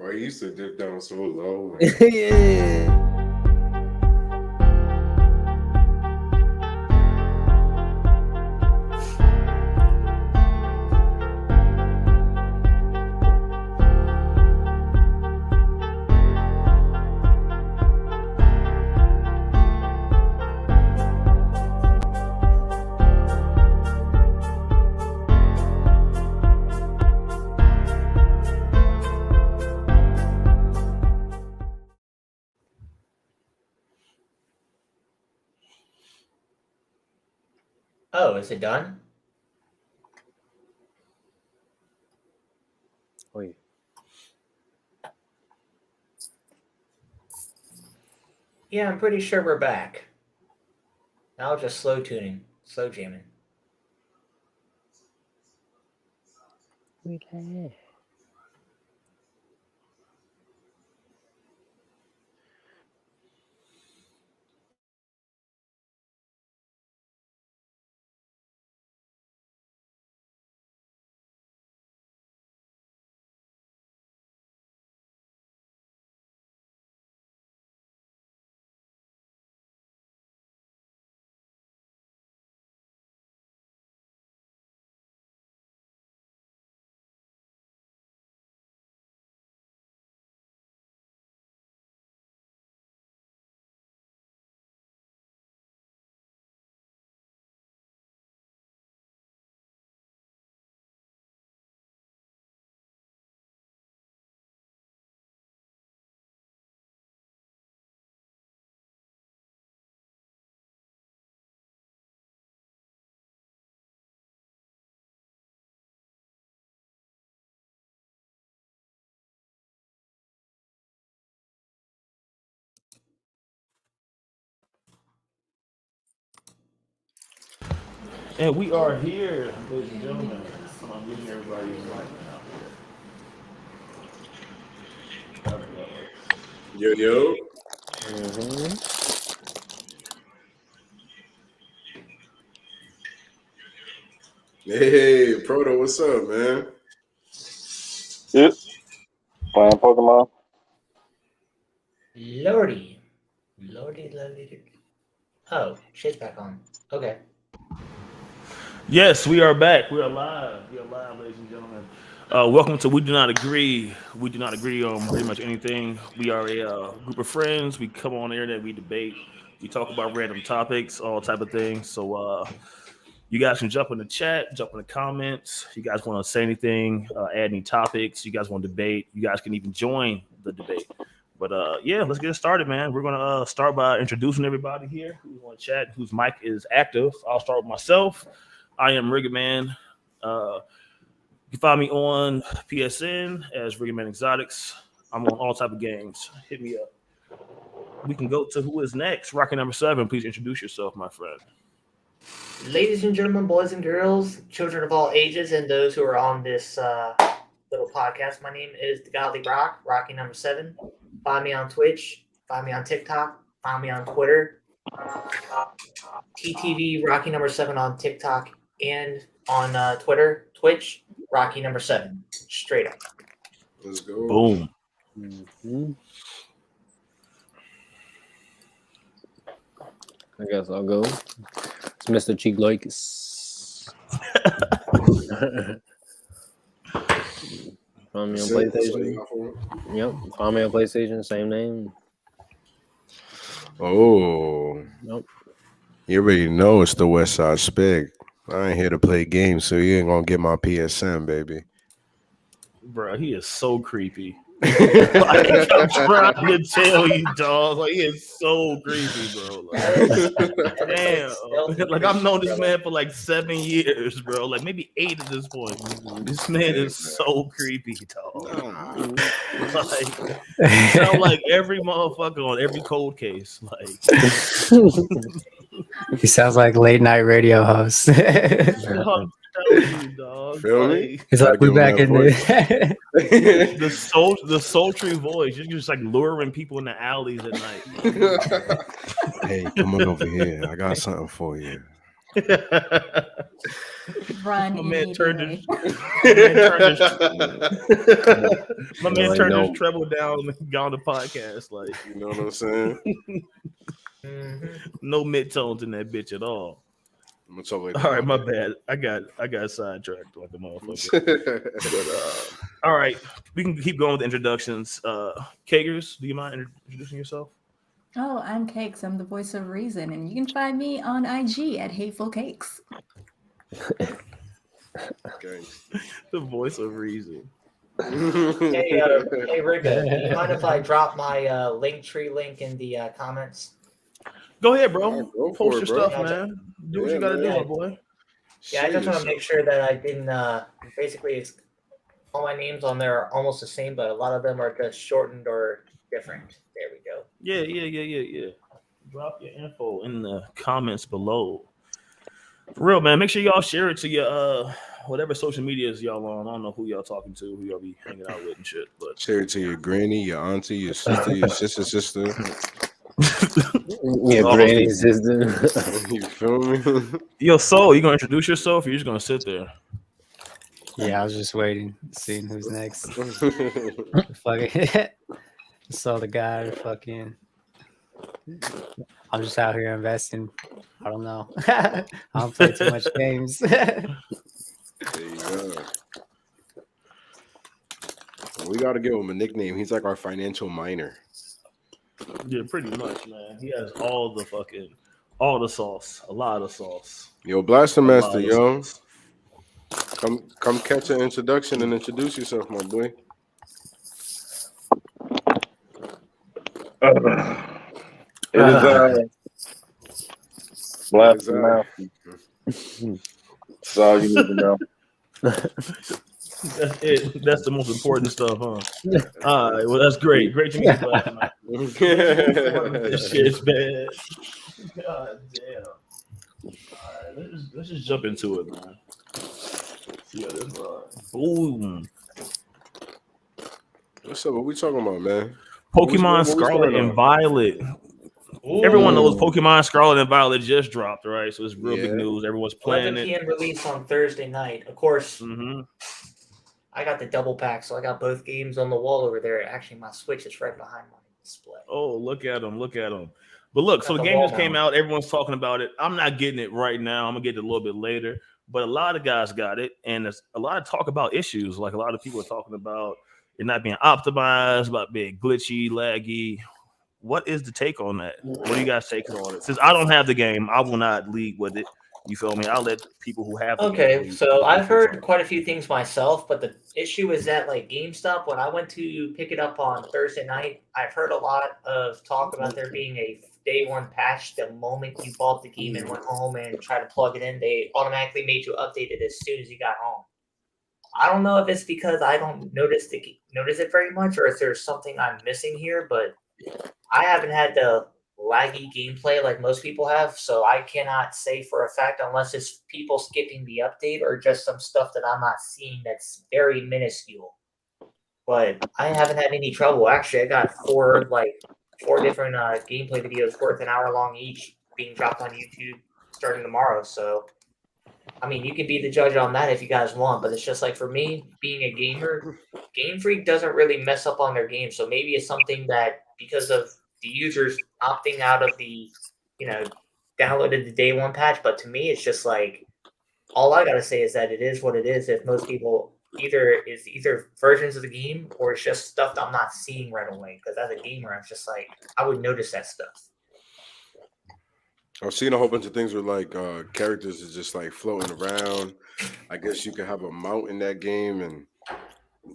Bro, you used to dip down so low. Yeah. Oh, is it done? Wait. Yeah, I'm pretty sure we're back. Now just slow tuning, slow jamming. Relax. And we are here, ladies and gentlemen. I'm giving everybody a mic now. Yo. Mm-hmm. Hey, Proto, what's up, man? Yep. Playing Pokemon. Lordy. Lordy. Oh, shit's back on. Okay. Yes, we are back. We are live. We are live, ladies and gentlemen. Welcome to We Do Not Agree. We do not agree on pretty much anything. We are a group of friends. We come on there that we debate. We talk about random topics, all type of things. So you guys can jump in the chat, jump in the comments. You guys want to say anything, add any topics. You guys want to debate. You guys can even join the debate. But yeah, let's get started, man. We're gonna start by introducing everybody here who's on chat, whose mic is active. I'll start with myself. I am Rigger Man. You can find me on PSN as Rigger Man Exotics. I'm on all type of games. Hit me up. We can go to who is next. Rocky number 7. Please introduce yourself, my friend. Ladies and gentlemen, boys and girls, children of all ages, and those who are on this little podcast, my name is The Godly Rock, Rocky number 7. Find me on Twitch, find me on TikTok, find me on Twitter. TTV Rocky number 7 on TikTok and on Twitter, Twitch, Rocky number 7. Straight up. Let's go. Boom. Mm-hmm. I guess I'll go. It's Mr. Cheek Lakes. Find me on PlayStation. Yep. Find me on PlayStation, same name. Oh. Nope. You already know it's the West Side Spig. I ain't here to play games, so you ain't gonna get my PSN, baby. Bro, he is so creepy. Like, I'm trying to tell you, dog. Like, he is so creepy, bro. Like, damn. Like, I've known this man for like 7 years, bro. Like, maybe 8 at this point. This man is so creepy, dog. Like, you sound like every motherfucker on every cold case. Like, he sounds like late night radio host. I'm telling you, dog. Feel me? He's like, we back in there. The sultry voice. You're just like luring people in the alleys at night. Hey, come on over here. I got something for you. Run My man any turned day. My man Like, turned no. his treble down and got on the podcast. Like, You know what I'm saying? no mid-tones in that bitch at all. I'm gonna talk like All right, my bad. I got sidetracked like a motherfucker. that. All right, we can keep going with the introductions. Kagers, do you mind introducing yourself? Oh, I'm Cakes. I'm the voice of reason, and you can find me on IG at Hateful Cakes. Okay. The voice of reason. Hey, Rika, do you mind if I drop my Linktree link in the comments? Go ahead, bro. Yeah, go Post for your it, bro. stuff, man. Do what Yeah, you gotta man. do, my boy. Yeah, I just want to Shit. make sure that I didn't. Basically, it's all my names on there are almost the same, but a lot of them are just shortened or different. There we go. Yeah. Drop your info in the comments below. For real, man. Make sure y'all share it to your whatever social medias y'all on. I don't know who y'all talking to, who y'all be hanging out with and shit. But Share it to your granny, your auntie, your sister, your sister. Yeah, granny sister. You feel me? yo, Soul, you gonna introduce yourself or you just gonna sit there? Yeah, I was just waiting, seeing who's next. Fucking saw the guy fucking. I'm just out here investing. I don't know. I don't play too much games. There you go. We gotta give him a nickname. He's like our financial minor. Yeah, pretty much, man. He has all the sauce, a lot of sauce. Yo, Blaster A lot Master, of yo. sauce. Come catch an introduction and introduce yourself, my boy. It is Blaster Master. That's all you need to know. That's it. That's the most important stuff, huh? All right. Well, that's great. Great to meet you, Blaster Master. This shit's bad. God damn. All right, let's just jump into it, man. See how this runs. Boom. What's up? What we talking about, man? Pokemon What we Scarlet starting and on? Violet. Everyone knows Pokemon Scarlet and Violet just dropped, right? So it's real big Yeah. news. Everyone's playing 11 it. p.m. release on Thursday night. Of course, hmm I got the double pack, so I got both games on the wall over there. Actually, my Switch is right behind my display. Oh, look at them. Look at them. But look, so the Got the game wall just came now. out. Everyone's talking about it. I'm not getting it right now. I'm going to get it a little bit later. But a lot of guys got it. And there's a lot of talk about issues. Like a lot of people are talking about it not being optimized, about being glitchy, laggy. What is the take on that? What do you guys take on it? Since I don't have the game, I will not lead with it. You feel me? I'll let people who have the game Okay, lead. so I've heard quite a few things myself, but the issue is that like GameStop, when I went to pick it up on Thursday night, I've heard a lot of talk about there being a day one patch. The moment you bought the game and went home and tried to plug it in, they automatically made you update it as soon as you got home. I don't know if it's because I don't notice it very much, or if there's something I'm missing here, but I haven't had the laggy gameplay like most people have, so I cannot say for a fact unless it's people skipping the update or just some stuff that I'm not seeing that's very minuscule. But I haven't had any trouble. Actually, I got four different gameplay videos worth an hour long each being dropped on YouTube starting tomorrow. So, I mean, you can be the judge on that if you guys want, but it's just like for me, being a gamer, Game Freak doesn't really mess up on their game. So maybe it's something that because of the users opting out of the, downloaded the day one patch. But to me, it's just like, all I got to say is that it is what it is. If most people either versions of the game or it's just stuff that I'm not seeing right away. Because as a gamer, I'm just like, I would notice that stuff. I've seen a whole bunch of things where like characters is just like floating around. I guess you could have a mount in that game, and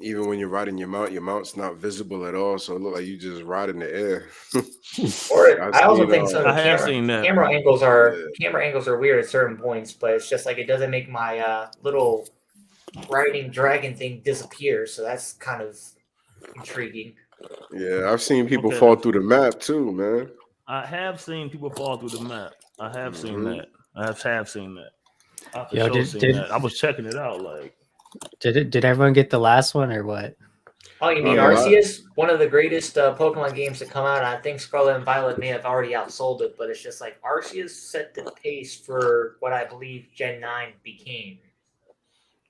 even when you're riding your mount's not visible at all, so it look like you just ride in the air. Or I've I also seen, think some of I the have seen that. camera angles are weird at certain points, but it's just like it doesn't make my little riding dragon thing disappear. So that's kind of intriguing. Yeah, I've seen people Okay. fall through the map too, man. I have seen people fall through the map. I have seen that. I have seen that. I for Yo, sure seen that. I was checking it out. Like, Did everyone get the last one or what? Oh, you mean Uh, Arceus? One of the greatest Pokemon games to come out. I think Scarlet and Violet may have already outsold it, but it's just like Arceus set the pace for what I believe Gen 9 became.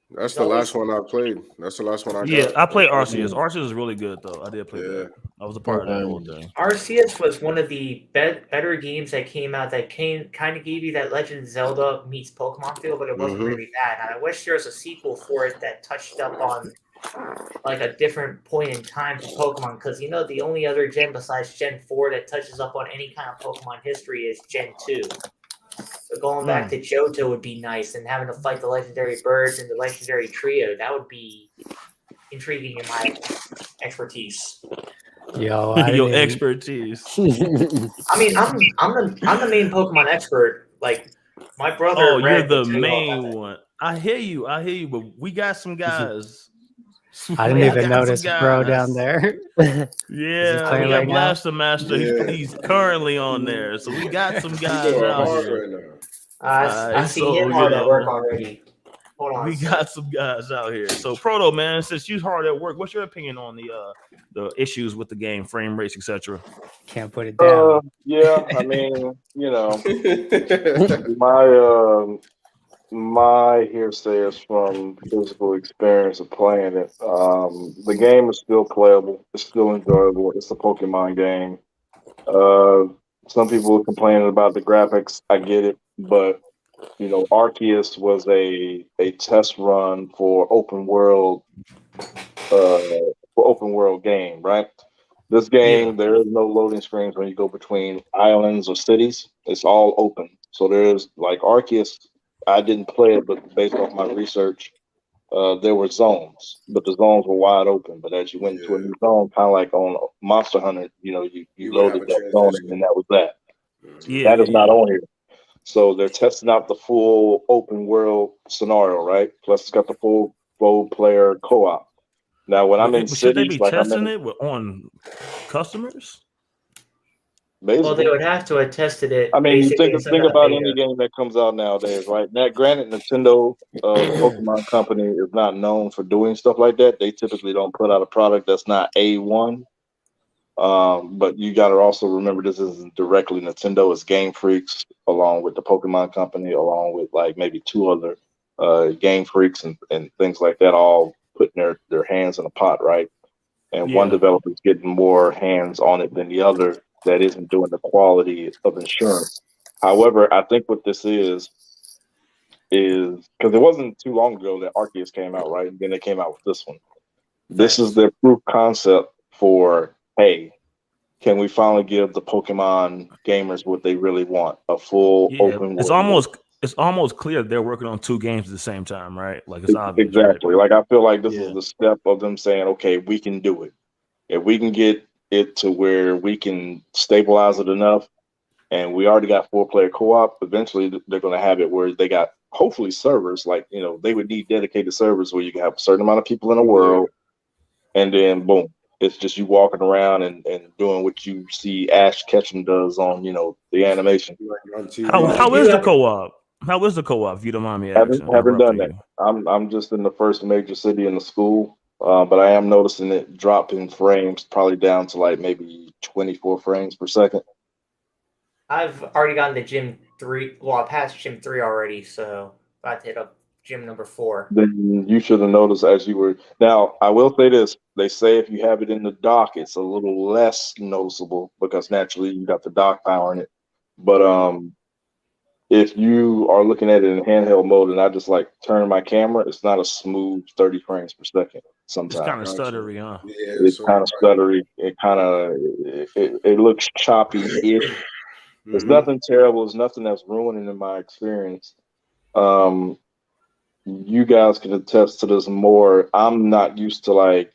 That's It's the always- last one I played. That's the last one I Yeah, got. I played Arceus. Arceus is really good though. I did play Yeah. that. I was a part of that whole thing. Arceus was one of the better games that came out that kind of gave you that Legend of Zelda meets Pokemon feel, but it wasn't Mhm. really bad. And I wish there was a sequel for it that touched up on like a different point in time for Pokemon, because you know the only other gen besides Gen 4 that touches up on any kind of Pokemon history is Gen 2. So going back to Johto would be nice, and having to fight the legendary birds and the legendary trio, that would be intriguing in my expertise. Yo, I Your didn't even, expertise. I mean, I'm the main Pokemon expert. Like my brother. Oh, you're Red the will tell you all about main that. one. I hear you, but we got some guys. I didn't Yeah, even got some notice bro guys. down there. Yeah, playing we got right now? Blaster Master. Yeah. He's currently on there, so we got some He's guys going out hard here. right now. I see So, him hard at work already. Hold on. we got some guys out here. So, Proto man, since you're hard at work, what's your opinion on the issues with the game, frame rates, etc.? Can't put it down. Yeah, I mean, you know, my hearsay is from physical experience of playing it. The game is still playable. It's still enjoyable. It's a Pokemon game. Some people are complaining about the graphics. I get it, but you know, Arceus was a test run for open world game, right? This game, there is no loading screens when you go between islands or cities. It's all open. So there's like Arceus. I didn't play it, but based off my research, there were zones, but the zones were wide open. But as you went to a new zone, kind of like on Monster Hunter, you know, you would have loaded a that zone transition. and that was that. Yeah, That is not on here. So they're testing out the full open world scenario, right? Plus it's got the full player co-op. Now, when I'm in should they cities, be like I'm testing in, it on customers? Well, basically, they would have to have tested it. I mean, you basically think in some think of the about beta. any game that comes out nowadays, right? Now, granted, Nintendo, the Pokemon company, is not known for doing stuff like that. They typically don't put out a product that's not A1. But you got to also remember this isn't directly Nintendo. It's Game Freaks, along with the Pokemon company, along with like maybe two other Game Freaks and things like that, all putting their hands in a pot, right? And one developer is getting more hands on it than the other that isn't doing the quality of insurance. However, I think what this is because it wasn't too long ago that Arceus came out, right? And then they came out with this one. This is their proof concept for, hey, can we finally give the Pokemon gamers what they really want? A full open world. It's almost clear they're working on two games at the same time, right? Like it's obvious. Exactly. Right? Like I feel like this is the step of them saying, okay, we can do it. If we can get it to where we can stabilize it enough, and we already got 4-player co-op, eventually they're going to have it where they got hopefully servers. Like, you know, they would need dedicated servers where you can have a certain amount of people in the world, and then boom, it's just you walking around and doing what you see Ash Ketchum does on, you know, the animation. How is the co-op? How is the co-op? If you don't mind me asking. Haven't done that. I'm just in the first major city in the school, but I am noticing it dropping frames, probably down to like maybe 24 frames per second. I've already gotten to gym 3. Well, I passed gym 3 already, so I have to hit up gym number 4. Then you should have noticed as you were. Now, I will say this. They say if you have it in the dock, it's a little less noticeable because naturally you got the dock power in it. But if you are looking at it in handheld mode and I just like turn my camera, it's not a smooth 30 frames per second sometimes. It's kind of stuttery, huh? Yeah, it's kind of stuttery. It looks choppy-ish. There's nothing terrible. There's nothing that's ruining in my experience. You guys can attest to this more. I'm not used to like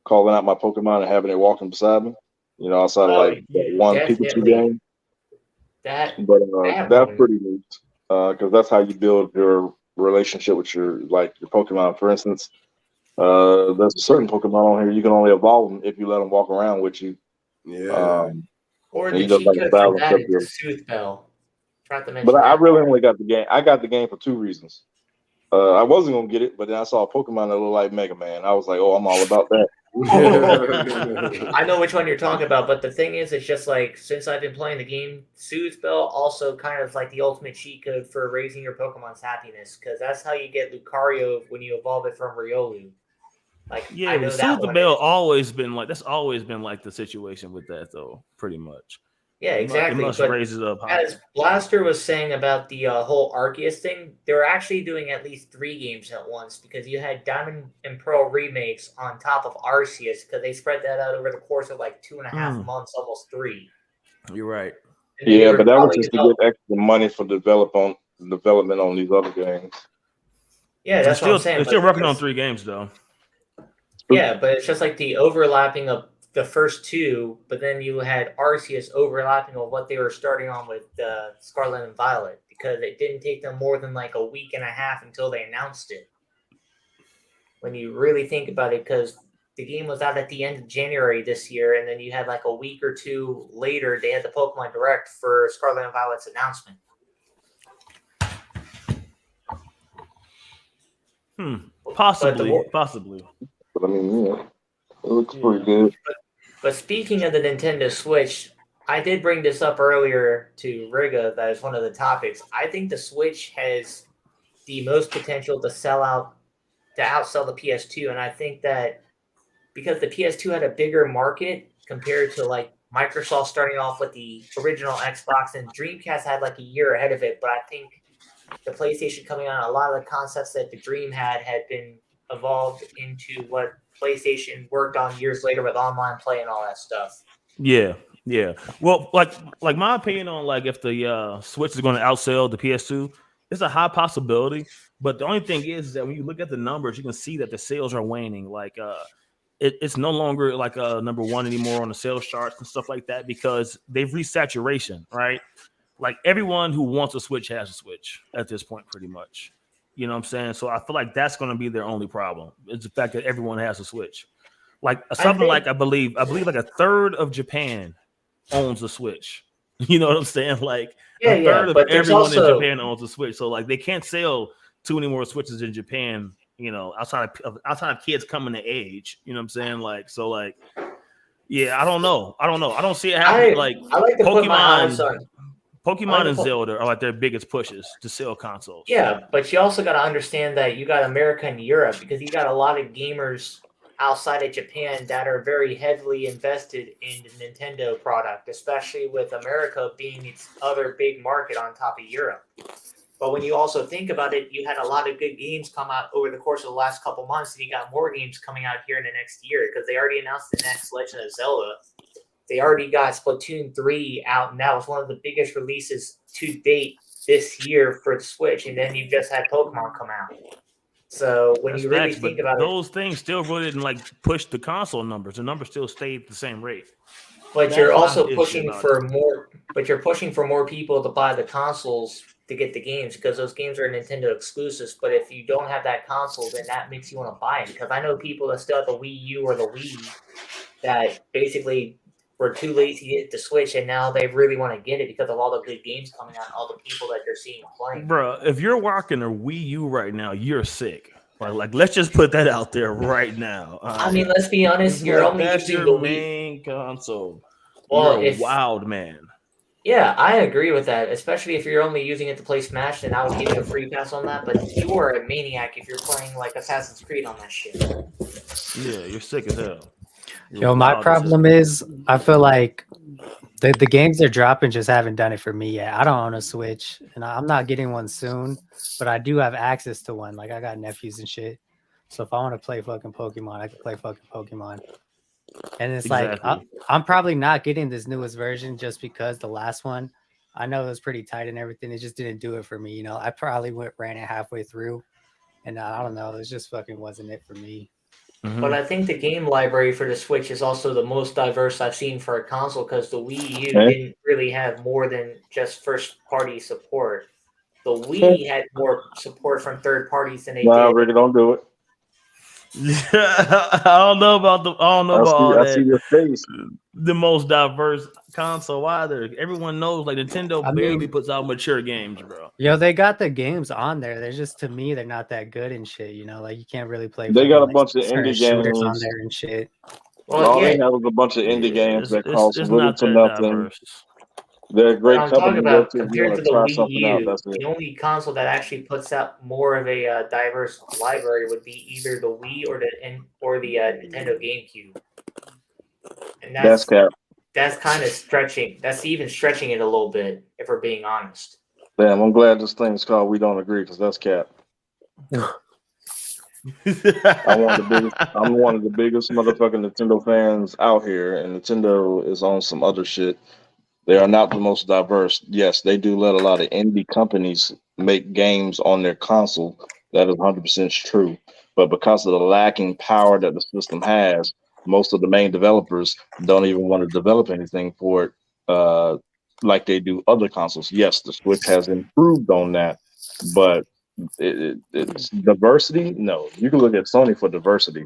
calling out my Pokemon and having it walking beside me. You know, outside of like one Pikachu game. That's pretty neat because that's how you build your relationship with your Pokemon. For instance, there's a certain Pokemon on here you can only evolve them if you let them walk around with you. Yeah. Or the cheat code for that is Sooth Bell. But I really only got the game. I got the game for 2 reasons. I wasn't gonna get it, but then I saw a Pokemon that looked like Mega Man. I was like, "Oh, I'm all about that." I know which one you're talking about, but the thing is, it's just like since I've been playing the game, Soothe Bell also kind of like the ultimate cheat code for raising your Pokemon's happiness, because that's how you get Lucario when you evolve it from Riolu. Like, Yeah, I know but that Soothe one Bell is. always been like that's always been like the situation with that though, pretty much. Yeah, It exactly. must But raise it up higher. as Blaster was saying about the whole Arceus thing, they're actually doing at least 3 games at once because you had Diamond and Pearl remakes on top of Arceus because they spread that out over the course of like 2.5 months, almost 3. You're right. And then they Yeah, were but that was probably just to get extra money for development on these other games. Yeah, that's what I'm saying. They're still working on 3 games though. Yeah, but it's just like the overlapping of the first 2, but then you had Arceus overlapping of what they were starting on with Scarlet and Violet because it didn't take them more than like a week and a half until they announced it. When you really think about it, because the game was out at the end of January this year, and then you had like a week or 2 later, they had the Pokemon Direct for Scarlet and Violet's announcement. Possibly. But I mean, yeah, it looks pretty good. But speaking of the Nintendo Switch, I did bring this up earlier to Riga. That is one of the topics. I think the Switch has the most potential to outsell the PS2, and I think that because the PS2 had a bigger market compared to like Microsoft starting off with the original Xbox, and Dreamcast had like a year ahead of it. But I think the PlayStation coming on, a lot of the concepts that the Dream had been evolved into what PlayStation worked on years later with online play and all that stuff. Yeah. Well, like my opinion on like if the Switch is going to outsell the PS2, it's a high possibility. But the only thing is that when you look at the numbers, you can see that the sales are waning. Like it's no longer like number 1 anymore on the sales charts and stuff like that because they've reached saturation, right? Like everyone who wants a Switch has a Switch at this point, pretty much. You know what I'm saying? So I feel like that's going to be their only problem. It's the fact that everyone has a Switch. Like something like I believe like a third of Japan owns a Switch. You know what I'm saying? Like a third of everyone in Japan owns a Switch. So like they can't sell too many more Switches in Japan. You know, outside of kids coming to age. You know what I'm saying? Like so, like yeah, I don't know. I don't see it happening. I like to put my eyes on. Pokemon and Zelda are like their biggest pushes to sell consoles. Yeah, but you also got to understand that you got America and Europe because you got a lot of gamers outside of Japan that are very heavily invested in the Nintendo product, especially with America being its other big market on top of Europe. But when you also think about it, you had a lot of good games come out over the course of the last couple months, and you got more games coming out here in the next year because they already announced the next Legend of Zelda. They already got Splatoon 3 out, and that was one of the biggest releases to date this year for the Switch. And then you just had Pokemon come out. So when you really think about those things still really didn't like push the console numbers. The numbers still stayed the same rate. But you're also pushing for more. But you're pushing for more people to buy the consoles to get the games because those games are Nintendo exclusives. But if you don't have that console, then that makes you want to buy it. Because I know people that still have the Wii U or the Wii that basically were too lazy to get the Switch, and now they really want to get it because of all the good games coming out and all the people that they're seeing playing. Bro, if you're rocking a Wii U right now, you're sick. Like let's just put that out there right now. I mean, let's be honest. You're only using your the main console. Well, you're a wild man. Yeah, I agree with that. Especially if you're only using it to play Smash, then I would give you a free pass on that. But you are a maniac if you're playing like Assassin's Creed on that shit. Yeah, you're sick as hell. Yo, my problem is I feel like the games they're dropping just haven't done it for me yet. I don't own a Switch, and I'm not getting one soon, but I do have access to one. Like I got nephews and shit, so if I want to play fucking Pokemon, I can play fucking Pokemon. And it's like I'm probably not getting this newest version just because the last one, I know it was pretty tight and everything. It just didn't do it for me. You know, I probably ran it halfway through, and I don't know. It just fucking wasn't it for me. But I think the game library for the Switch is also the most diverse I've seen for a console because the Wii U didn't really have more than just first-party support. The Wii had more support from third parties than they did. No, Ricky, don't do it. I don't know about all I see that. your face. The most diverse console either. Everyone knows like Nintendo I barely mean- puts out mature games, bro. Yo, they got the games on there. They're just, to me, they're not that good and shit. You know, like you can't really play. They got a fucking, bunch of certain indie shooters on games. there and shit. Well, All yeah, they have is a bunch of indie games that cost It's little not to that nothing. diverse. They're a what great I'm talking company to go about to if you compared want to to the try Wii something out. U, That's it. the only console that actually puts out more of a diverse library would be either the Wii or the Nintendo GameCube. And That's cap. that's kind of stretching. That's even stretching it a little bit, if we're being honest. Damn, I'm glad this thing's called We Don't Agree because that's cap. I'm one of the biggest motherfucking Nintendo fans out here, and Nintendo is on some other shit. They are not the most diverse. Yes, they do let a lot of indie companies make games on their console. That is 100% true. But because of the lacking power that the system has, most of the main developers don't even want to develop anything for it like they do other consoles. Yes, the Switch has improved on that, but it's diversity. No, you can look at Sony for diversity.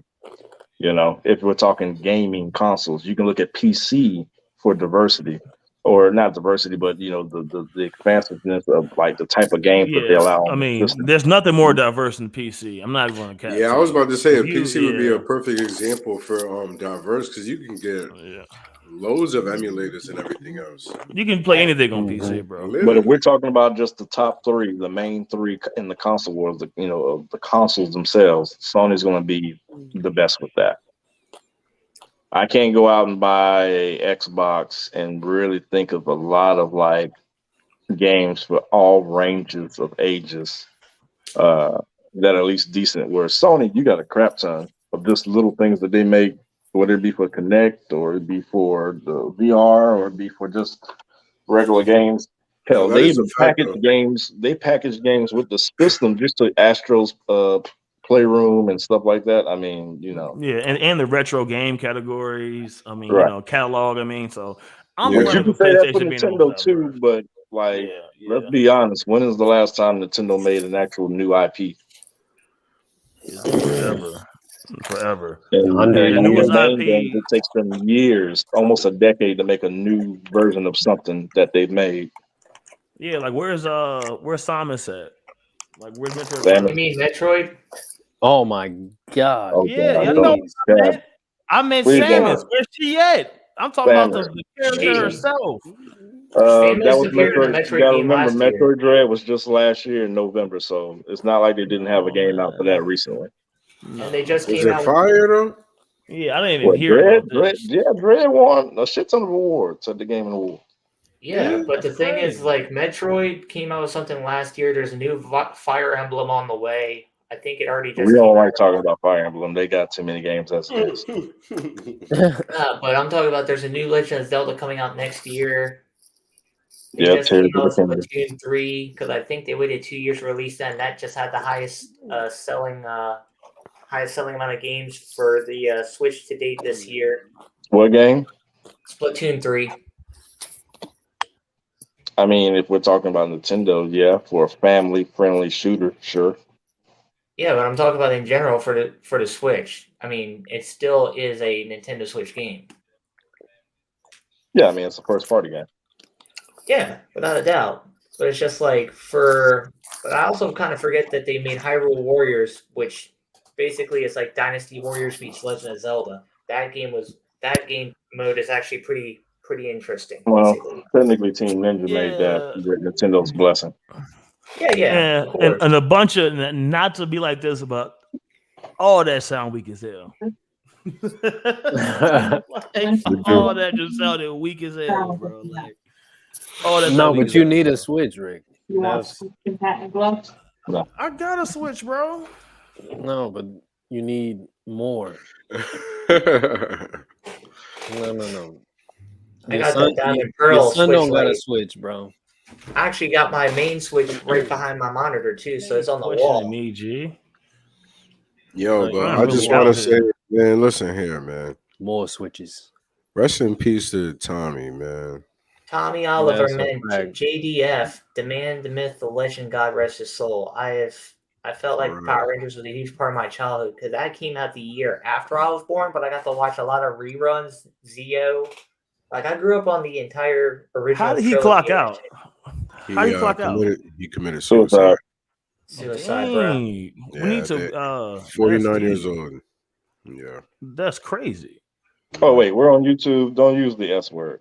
You know, if we're talking gaming consoles, you can look at PC for diversity, or not diversity, but you know the expansiveness of like the type of games that they allow I on the mean, system. there's nothing more diverse than PC. I'm not going to cap. Yeah, I was about to say a You- PC would be yeah. a perfect example for diverse because you can get Yeah. loads of emulators and everything else. You can play anything on PC, bro. But Literally. if we're talking about just the top three, the main three in the console wars, of the consoles themselves, Sony's going to be the best with that. I can't go out and buy a Xbox and really think of a lot of like games for all ranges of ages that are at least decent. Whereas Sony, you got a crap ton of just little things that they make, whether it be for Kinect or it be for the VR or it be for just regular games. Hell, No, that they is a even fact, package though. games. They package games with the system just to Astro's Playroom and stuff like that. I mean, Yeah, and the retro game categories. I mean, Right. Catalog. I mean, so I'm Yeah. But glad you of can the say that for PlayStation being the Nintendo most too. diverse. But like, Yeah, let's be honest. When is the last time Nintendo made an actual new IP? Forever. And The when newest they name IP. them, it takes them years, almost a decade, to make a new version of something that they've made. Yeah, like where's Samus at? Like where's Metroid? Damn You mean Metroid? Oh my god. Oh, Yeah, God, you don't know even what I cap. meant. I meant Please Samus. don't. Where's she at? I'm talking about Samus. the character She- herself. Samus That was appeared in Metroid. the You Metroid gotta game remember, last year. Metroid Dread was just last year in November, so it's not like they didn't have a game out for that recently. And they just Is came it out. fire though? Yeah, I didn't even What, hear about Dread? this. Yeah, Dread won a shit ton of awards at the Game Awards. Yeah, but the That's thing is, crazy. like, Metroid came out with something last year. There's a new Fire Emblem on the way. I think it already just We don't came like out. talking about Fire Emblem. They got too many games as it is. But I'm talking about there's a new Legend of Zelda coming out next year. They Yeah, just Tears came of out the with Kingdom. Splatoon 3 because I think they waited 2 years to release that, and that just had the highest selling amount of games for the Switch to date this year. What game? Splatoon 3. I mean, if we're talking about Nintendo, yeah, for a family-friendly shooter, sure. Yeah, but I'm talking about in general for the Switch. I mean, it still is a Nintendo Switch game. Yeah, I mean, it's a first-party game. Yeah, without a doubt. But it's just like but I also kind of forget that they made Hyrule Warriors, which basically is like Dynasty Warriors meets Legend of Zelda. That game mode is actually pretty interesting. Well, basically. technically, Team Ninja made that with Nintendo's blessing. Yeah. Of course. And a bunch of, not to be like this, but all that sound weak as hell. All that just sounded weak as hell, bro. Like, all that No, sound weak but as you hell, need bro. a Switch, Rick. That's, I got a Switch, bro. no, but you need more. No. I got that Diamond Pearl Your son Switch don't got a Lite. Switch, bro. I actually got my main Switch right behind my monitor too, so it's on the Questioning wall. me, G. Yo, No, but you're I really just out want to here. say, man, listen here, man. More Switches. Rest in peace to Tommy, man. Tommy Oliver That's a meant fact. JDF, the man, the myth, the legend, God rest his soul. I I felt like Right. Power Rangers was a huge part of my childhood because that came out the year after I was born, but I got to watch a lot of reruns, Zeo. Like I grew up on the entire original. How did he trilogy clock of that out? shit. How did he clock out? He committed suicide. Suicide, bro. Dang. We Yeah, need to. that- 49 that's years deep. old. Yeah. That's crazy. Oh wait, we're on YouTube. Don't use the S word.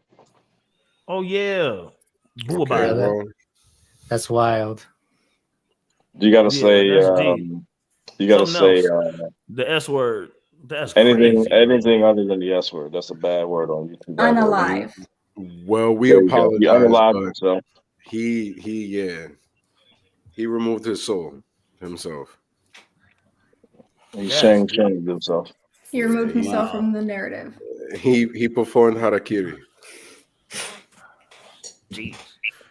Oh yeah. Boo Okay, about it. well, That's wild. You gotta Yeah, say. that's deep. You gotta Something say else. The S word. That's anything. crazy, bro. Anything other than the S word. That's a bad word on YouTube. Unalive. well, we There you go. He apologize. unalived But himself. he removed his soul himself. He Yes. changed himself. He removed Yeah, himself Wow. from the narrative. He performed harakiri. Jeez.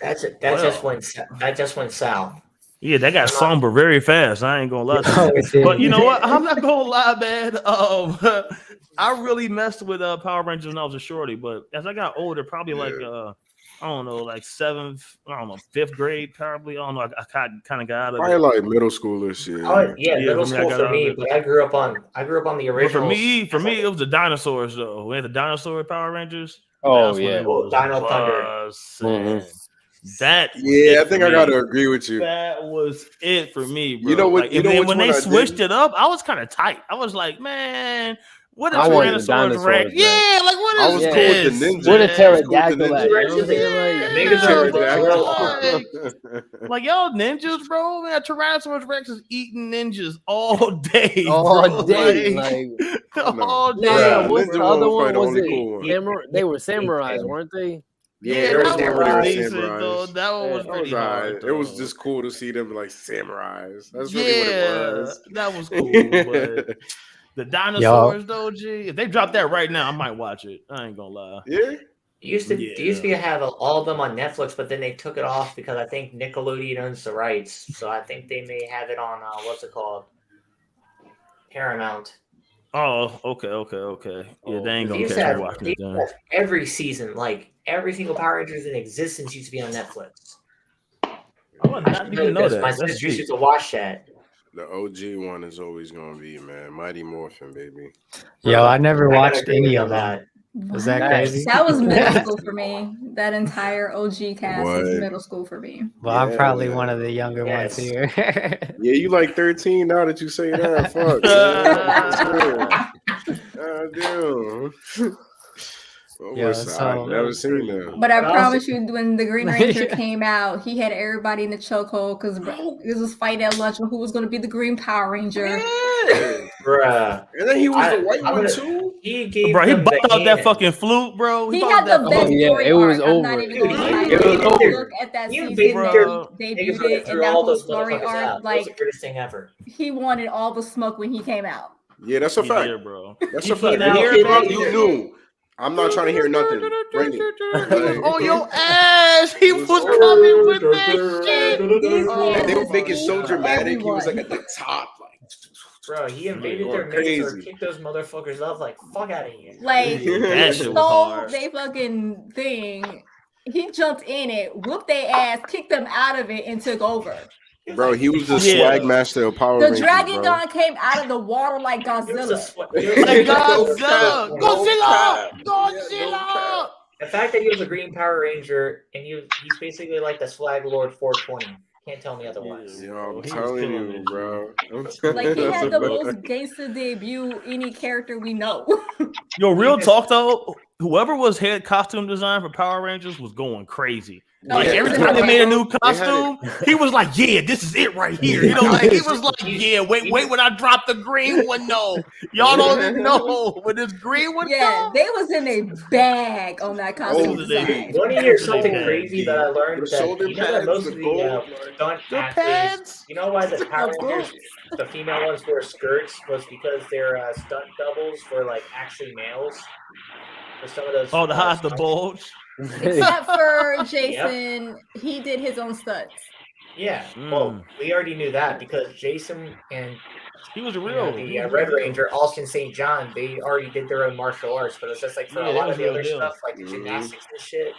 That just went south. Yeah, that got somber very fast. I ain't gonna lie to Oh, you. it did. But you know what? I'm not gonna lie, man. I really messed with Power Rangers when I was a shorty, but as I got older, probably like I don't know, like fifth grade, probably. I don't know. I kind of got out of Probably it. like middle schoolers shit. Middle for me, I school got for out of me, it. but I grew up on the But original. for me, it was the dinosaurs though. We had the dinosaur Power Rangers. Oh, That's when yeah. it was Dino Thunder. bussin'. That was Yeah, I it think for I me. gotta agree with you. That was it for me, bro. You know what- Like, you and know then which when one they I switched didn't? it up, I was kind of tight. I was like, man, what a I wanted the Tyrannosaurus dinosaurs Rex? back. Yeah, like what I is was Yeah. cool with the this? ninja. What a I was cool with the pterodactyl at? You know what I'm ninja. saying? Yeah, The Megazord, pterodactyl. Like y'all ninjas, bro. Man, Tyrannosaurus Rex is eating ninjas all day, All bro. day. Like, I know. all Nah, day. Bruh, what's Ninja the one other was one? probably the Was only it cool one. They were samurais, weren't they? Yeah, there was that one where they were was decent though. samurais. That one was Yeah. That was pretty hard. alright. It was though. just cool to see them like samurais. That's really what it Yeah, was. that was cool. But the dinosaurs, though, G, if they drop that right now, I might watch it. I ain't gonna lie. Yeah. They used to have all of them on Netflix, but then they took it off because I think Nickelodeon owns the rights. So I think they may have it on what's it called, Paramount. Oh, okay. Yeah, they ain't They gonna used catch to me have, watching they it used to then. have every season, like every single Power Rangers in existence used to be on Netflix. I would not even know Because that. my That's sisters deep. used to watch that. The OG one is always gonna be, man. Mighty Morphin, baby. Yo, I never I gotta watched agree with any you of on them. that. Is that What? crazy? That was middle school for me. That entire OG cast was What? middle school for me. Well, I'm Yeah. probably one of the younger Yes. ones here. Yeah, you like 13 now that you say that. Fuck. Man. Damn. What Yeah, was that? I've so- never seen that. But I But promise you, when the Green Ranger Yeah. came out, he had everybody in the chokehold because this was fight at lunch on who was going to be the Green Power Ranger. Bruh. And then he was the white I'm one gonna- too. He gave Bro, he them bumped the out that hand. fucking flute, bro. He bumped had out the that best fucking- yeah, story it was arc. I'm not over. even going to lie. It was If you over. look at that You season beat that your- he Niggas debuted it threw and that all whole those story motherfuckers arc, out. That was like the greatest thing ever. he wanted all the smoke when he came out. Yeah, that's a He fact. did, bro. That's He a fact. came out You, kid, bro, baby. you knew. I'm not trying to hear nothing. Bring it. Like- On your ass, he It was was coming with that shit. These Oh, And they were niggas making so beat dramatic. He was like everyone. at the top, like. Bro, he invaded Going their midst or crazy. kicked those motherfuckers up like fuck out of here. Like, That he shit was stole hard. they fucking thing. He jumped in it, whooped their ass, kicked them out of it, and took over. Bro, he was the Yeah. swag master of Power The Rangers, Dragon bro. God came out of the water like It was a Godzilla. sweat. Like No Godzilla, cap. Godzilla, No Godzilla. The fact that he was a Green Power Ranger and he's basically like the Swag Lord 420. Can't tell me otherwise. Yo, Bro, I'm he was telling killing you, it, bro. Like, he had the most gangster debut any character we know. Yo, real talk though, whoever was head costume design for Power Rangers was going crazy. Like Yeah. every time they made a new They had costume, he was like, "Yeah, this is it right here." You know, like he was like, "Yeah, wait when I drop the green one." No, y'all don't even know when this green one Yeah, comes. they was in a bag on that costume Oh, design. You want to hear They something had crazy that I learned? The That shoulder you know that pads, most the of the gold, stunt The athletes, pads. you know why the Power Of Rangers, the female ones wear skirts, was because their stunt doubles were like actually males. For some of those. Oh, the hot, the stunts. bulge. Except for Jason, he did his own stunts. Yeah, well, Mm. we already knew that because Jason and He was a you real. know, he the was Red real. Ranger, Austin St. John, they already did their own martial arts, but it's just like for Yeah, a that lot was of the real other deal. stuff, like the Mhm. gymnastics and shit,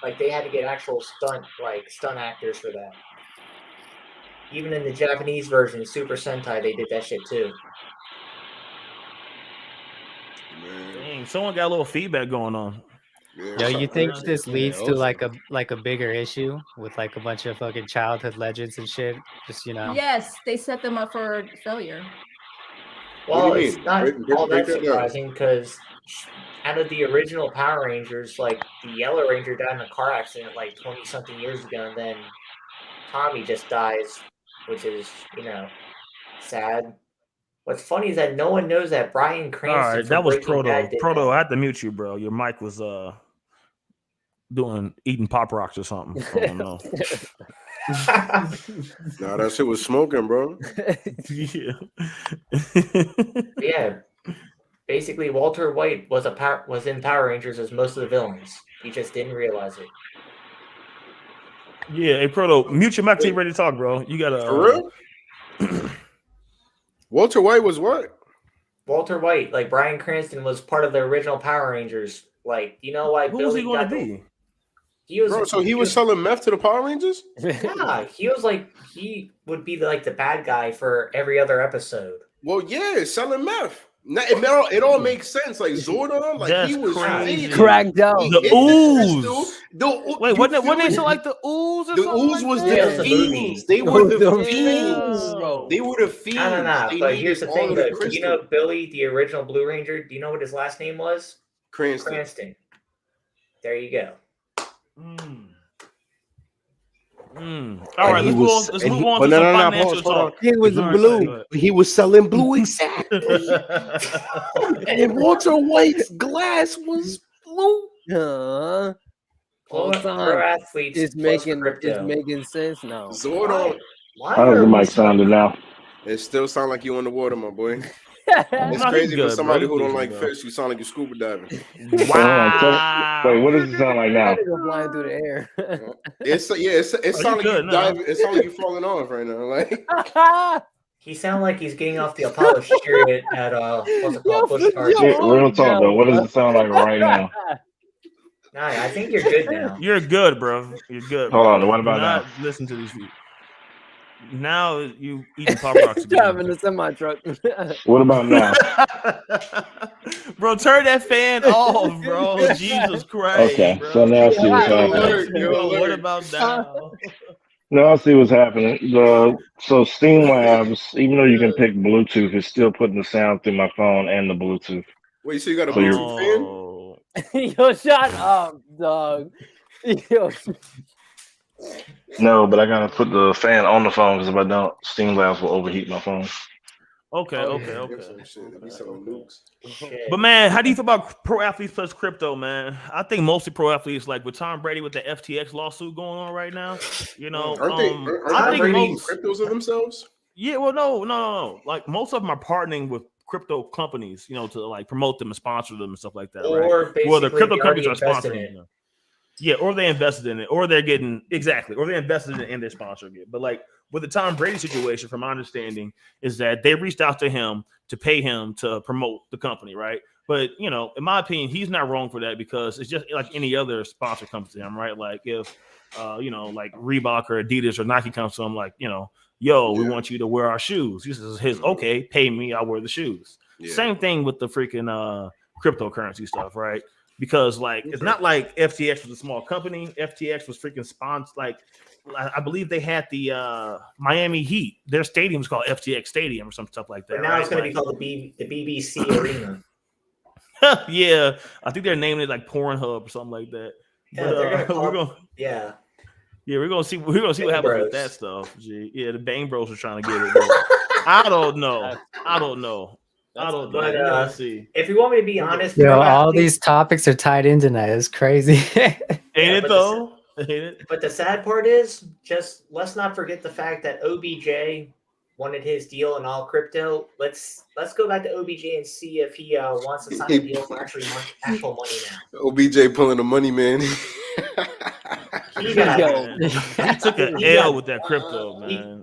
like they had to get actual stunt actors for that. even in the Japanese version, Super Sentai, they did that shit too. Man, Dang, someone got a little feedback going on. yeah, Yo, you think something- this Yeah, leads to also. like a bigger issue with like a bunch of fucking childhood legends and shit? Just Yes, they set them up for failure. What do Well, you it's mean? not all Break that that down. surprising because out of the original Power Rangers, like the Yellow Ranger died in a car accident like 20 something years ago, and then Tommy just dies, which is, sad. What's funny is that no one knows that Bryan All Cranston right, from that was Breaking Proto. Bad did Proto, I that. had to mute you, bro. Your mic was eating Pop Rocks or something. I don't know. Nah, that shit was smoking, bro. Yeah. Yeah, basically Walter White was in Power Rangers as most of the villains. He just didn't realize it. Yeah, hey Proto, mute your mic till you ready to talk, bro. You gotta For real? Walter White was what? Walter White, like Bryan Cranston, was part of the original Power Rangers. Like, you know why who was he Billy gonna got the be? He was Bro, so he was selling meth to the Power Rangers? Yeah, he would be like the bad guy for every other episode. Well, yeah, selling meth. It all makes sense. Like Zordon, like That's he was crazy. faded. Cracked out. He The hit ooze. Wait, Wait, wasn't they so like the ooze or the something? ooze like was that? Yeah, the the fiends. movie. They were the The fiends. bro. They were the fiends. No. They But needed here's the all thing, of the though. crystal. You know Billy, the original Blue Ranger? Do you know what his last name was? Cranston. Cranston. There you go. All right, And he let's was- move and on he- to but some no, financial pause, hold on. talk. He was All right, blue. go ahead. He was selling blue exactly. And Walter White's glass was blue. All Pro time. athletes It's plus making crypto. sense now. Zordon. Why How does the are mic sounding now? It still sound like you on the water, my boy. Wow. It's No, he crazy good, for somebody bro. who He don't decent, like bro. fish. You sound like you scuba diving. Wow. Wait, what does it sound like now? Go flying through the air. It sound like good you now. diving. It sound like you falling off right now. Like He sounds like he's getting off the Apollo chariot at what's it called? Busch Gardens. Yeah, real talk though. What does it sound like right now? Nah, I think you're good now. You're good, bro. You're good. Hold bro. on, what about Do not now? listen to these people. Now you eating Pop Rocks Driving again. a semi truck. What about now? Bro, turn that fan off, bro. Jesus Christ. Okay, bro. so now I see what's Yo, happening. alert, yo, Bro, what alert. about now? Now I see what's happening. So Steam Labs, even though you can pick Bluetooth, it's still putting the sound through my phone and the Bluetooth. Wait, so you got a So you're- Bluetooth fan? Yo, shut up, dog. Yo, No, but I gotta put the fan on the phone because if I don't, Steam Labs will overheat my phone. Okay, Oh, okay, yeah, okay. some shit. They be selling nukes. Shit. But man, how do you feel about pro athletes plus crypto, man? I think mostly pro athletes, like with Tom Brady with the FTX lawsuit going on right now. You know, Aren't they? Tom Aren't I they think Brady- making most. cryptos of themselves? Yeah, well, no. Like most of them are partnering with crypto companies, you know, to like promote them and sponsor them and stuff like that. Right? Or basically, Well, the crypto they already companies are invested in sponsoring it. them. Yeah, or they invested in it, or they're getting or they invested in it and they're sponsoring it. But like with the Tom Brady situation, from my understanding, is that they reached out to him to pay him to promote the company, right? But you know, in my opinion, he's not wrong for that because it's just like any other sponsor comes to him, right? Like if you know, like Reebok or Adidas or Nike comes to him, like, you know, yo, we want you to wear our shoes. This is his okay, pay me, I'll wear the shoes. Yeah. Same thing with the freaking cryptocurrency stuff, right? Because like it's not like FTX was a small company. FTX was freaking sponsored. Like I believe they had the Miami Heat. Their stadium was called FTX Stadium or some stuff like that. But now right? it's going to be Like- called the BBC Arena. yeah, I think they're naming it like Pornhub or something like that. Yeah, But, they're gonna call- we're gonna Yeah. we're gonna see what Bang happens with Bros. that stuff. G. Yeah, the Bang Bros are trying to get it. But I don't know. I don't know. But, We're gonna see. If you want me to be honest, Yo, pro all athletes- these topics are tied in tonight. It's crazy. Ain't it but though? Ain't it? But the sad part is, just let's not forget the fact that OBJ wanted his deal in all crypto. Let's go back to OBJ and see if he wants to sign a deal for actual money now. OBJ pulling the money, man. He got Yo. He took an He got- L with that crypto, man.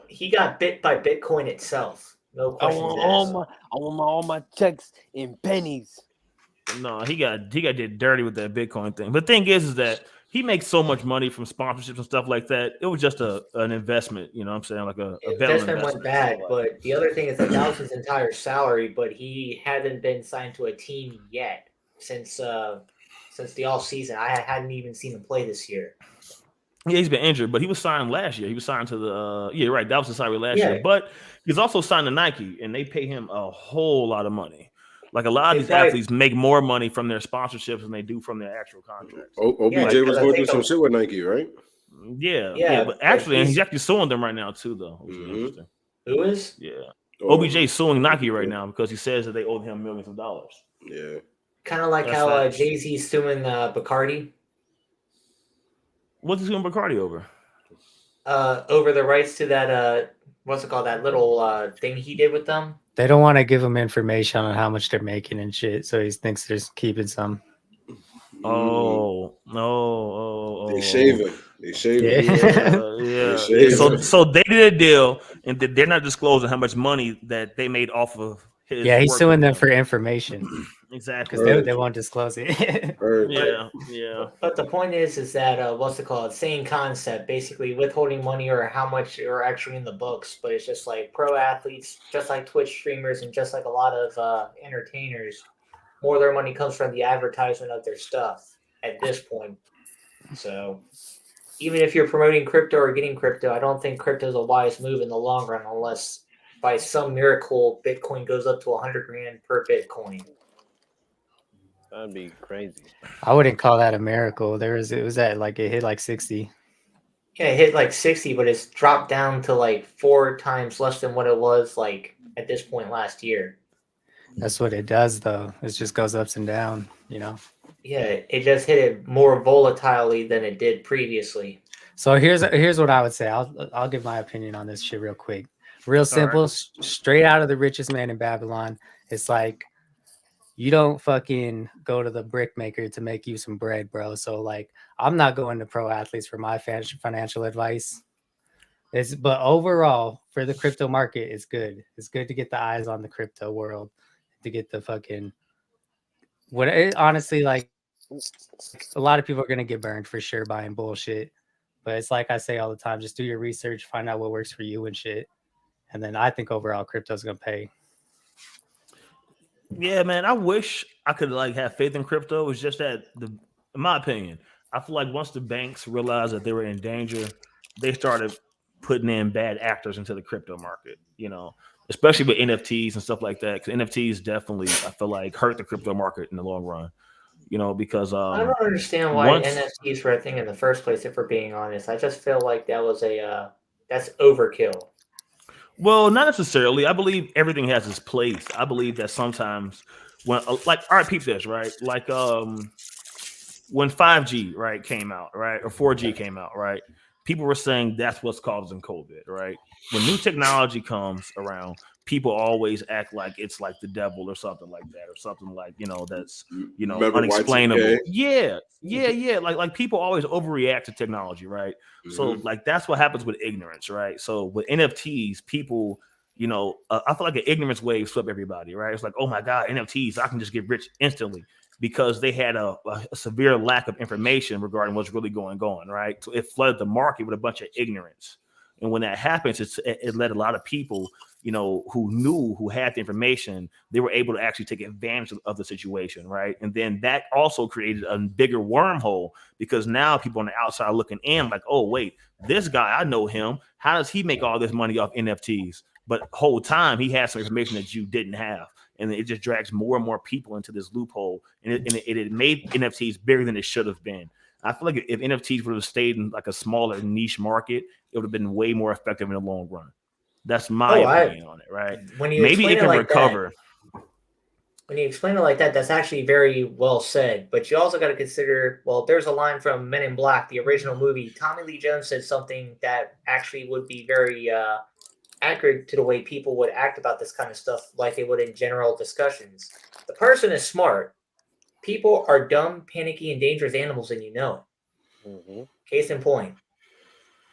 he got bit by Bitcoin itself. No I questions want asked. all my checks in pennies. No, he got did dirty with that Bitcoin thing. But the thing is that he makes so much money from sponsorships and stuff like that. It was just an investment, you know what I'm saying? Like a Investment went bad, So, but the other thing is that was his entire salary, but he hadn't been signed to a team yet since the off season. I hadn't even seen him play this year. yeah, he's been injured, but he was signed last year. He was signed to the that was his salary last year. But he's also signed to Nike, and they pay him a whole lot of money. Like a lot of these athletes make more money from their sponsorships than they do from their actual contracts. OBJ was going through some shit with Nike, right? Yeah. But actually, and he's actually suing them right now too, though. Which is interesting. Who is? Yeah. OBJ suing Nike right now because he says that they owe him millions of dollars. Yeah. Kind of like how Jay-Z's suing Bacardi. What's he suing Bacardi over? Over the rights to that what's it called? That little thing he did with them. They don't want to give him information on how much they're making and shit, so he thinks they're keeping some. Oh no! They shave it. They shave it. Yeah. So they did a deal, and they're not disclosing how much money that they made off of his. Yeah, he's suing them for information. Exactly, because they won't disclose it. Yeah. But the point is that what's it called? Same concept, basically withholding money or how much are actually in the books. But it's just like pro athletes, just like Twitch streamers, and just like a lot of entertainers. More of their money comes from the advertisement of their stuff at this point. So even if you're promoting crypto or getting crypto, I don't think crypto is a wise move in the long run unless by some miracle Bitcoin goes up to 100 grand per Bitcoin. That'd be crazy. I wouldn't call that a miracle. It hit like 60. Yeah, it hit like 60, but it's dropped down to like 4 times less than what it was like at this point last year. That's what it does, though. It just goes ups and down, you know? Yeah, it just hit it more volatilely than it did previously. So here's what I would say. I'll give my opinion on this shit real quick. Real simple, straight out of The Richest Man in Babylon. It's like, you don't fucking go to the brick maker to make you some bread, bro. So like, I'm not going to pro athletes for my financial advice. But overall, for the crypto market, it's good. It's good to get the eyes on the crypto world, to get the fucking honestly, like, a lot of people are gonna get burned for sure buying bullshit. But it's like I say all the time, just do your research, find out what works for you and shit. And then I think overall crypto's gonna pay. Yeah, man. I wish I could like have faith in crypto. It's just that in my opinion, I feel like once the banks realized that they were in danger, they started putting in bad actors into the crypto market, you know, especially with NFTs and stuff like that. Because NFTs definitely, I feel like, hurt the crypto market in the long run, you know, because I don't understand why NFTs were a thing in the first place, if we're being honest. I just feel like that was that's overkill. Well, not necessarily. I believe everything has its place. I believe that sometimes when, like, all right, peep this, right? Like, when 5G, right, came out, right, or 4G came out, right, people were saying that's what's causing COVID, right? When new technology comes around, people always act like it's like the devil or something like that, or something like, you know, that's, you know, remember unexplainable. Y2K? Yeah. Like people always overreact to technology, right? So like that's what happens with ignorance, right? So with NFTs, people, you know, I feel like an ignorance wave swept everybody, right? It's like, oh my God, NFTs, I can just get rich instantly, because they had a severe lack of information regarding what's really going on, right? So it flooded the market with a bunch of ignorance. And when that happens, it led a lot of people, you know, who had the information, they were able to actually take advantage of the situation, right? And then that also created a bigger wormhole, because now people on the outside looking in like, oh, wait, this guy, I know him. How does he make all this money off NFTs? But the whole time he had some information that you didn't have. And it just drags more and more people into this loophole. And it made NFTs bigger than it should have been. I feel like if NFTs would have stayed in like a smaller niche market, it would have been way more effective in the long run. That's my opinion on it, right? Maybe it can recover. When you explain it like that, that's actually very well said. But you also got to consider, well, there's a line from Men in Black, the original movie. Tommy Lee Jones said something that actually would be very accurate to the way people would act about this kind of stuff, like they would in general discussions. The person is smart. People are dumb, panicky, and dangerous animals, and you know it. Case in point.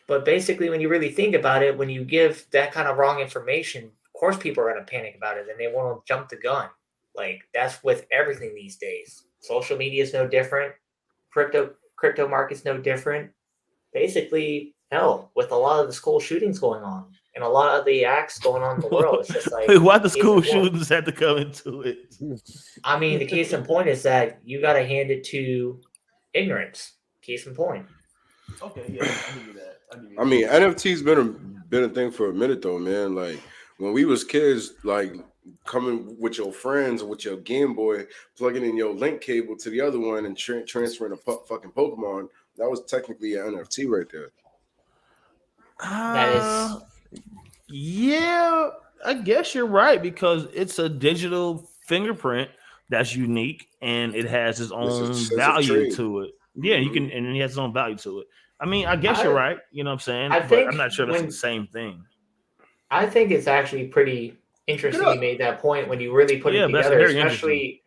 But basically, when you really think about it, when you give that kind of wrong information, of course people are going to panic about it, and they want to jump the gun. Like, that's with everything these days. Social media is no different. crypto market's no different. Basically, hell, with a lot of the school shootings going on and a lot of the acts going on in the world, it's just like Why the case school in point. shootings had to come into it? I mean, the case in point is that you got to hand it to ignorance. Case in point. Okay, yeah, I give you that. I mean, NFT's been a thing for a minute though, man. Like when we was kids, like coming with your friends or with your Game Boy, plugging in your link cable to the other one and transferring a fucking Pokemon, that was technically an NFT right there. That is, yeah, I guess you're right because it's a digital fingerprint that's unique and it has its own sense of value trade. to it. Yeah, you can, and it has its own value to it. I mean, I guess you're right. You know what I'm saying? I But think I'm not sure if it's when- the same thing. I think it's actually pretty interesting you made that point when you really put Yeah, it that's together, very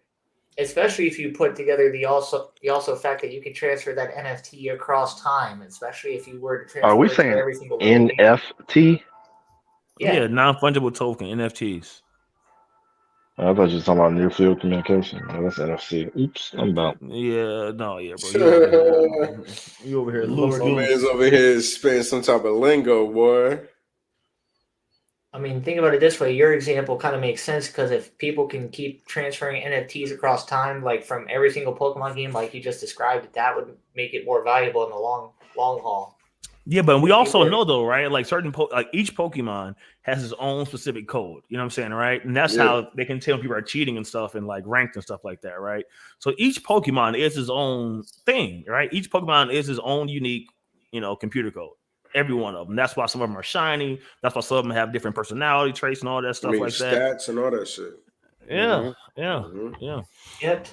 especially if you put together the also fact that you can transfer that NFT across time, especially if you were to transfer Are we it to saying every single game. NFT? Yeah, non-fungible token (NFTs). I thought you were talking about near field communication. Oh, that's NFC. Oops, I'm about. Yeah, no, yeah, bro. You over here Lord, My man's over here spitting some type of lingo, boy. I mean, think about it this way. Your example kind of makes sense because if people can keep transferring NFTs across time, like from every single Pokemon game, like you just described, that would make it more valuable in the long haul. Yeah, but we also know though, right? Like like each Pokemon has its own specific code. You know what I'm saying, right? And that's how they can tell when people are cheating and stuff, and like ranked and stuff like that, right? So each Pokemon is its own thing, right? Each Pokemon is its own unique, computer code. Every one of them. That's why some of them are shiny. That's why some of them have different personality traits and all that stuff like that. Stats and all that shit. Yeah, Mhm. yeah. Yep.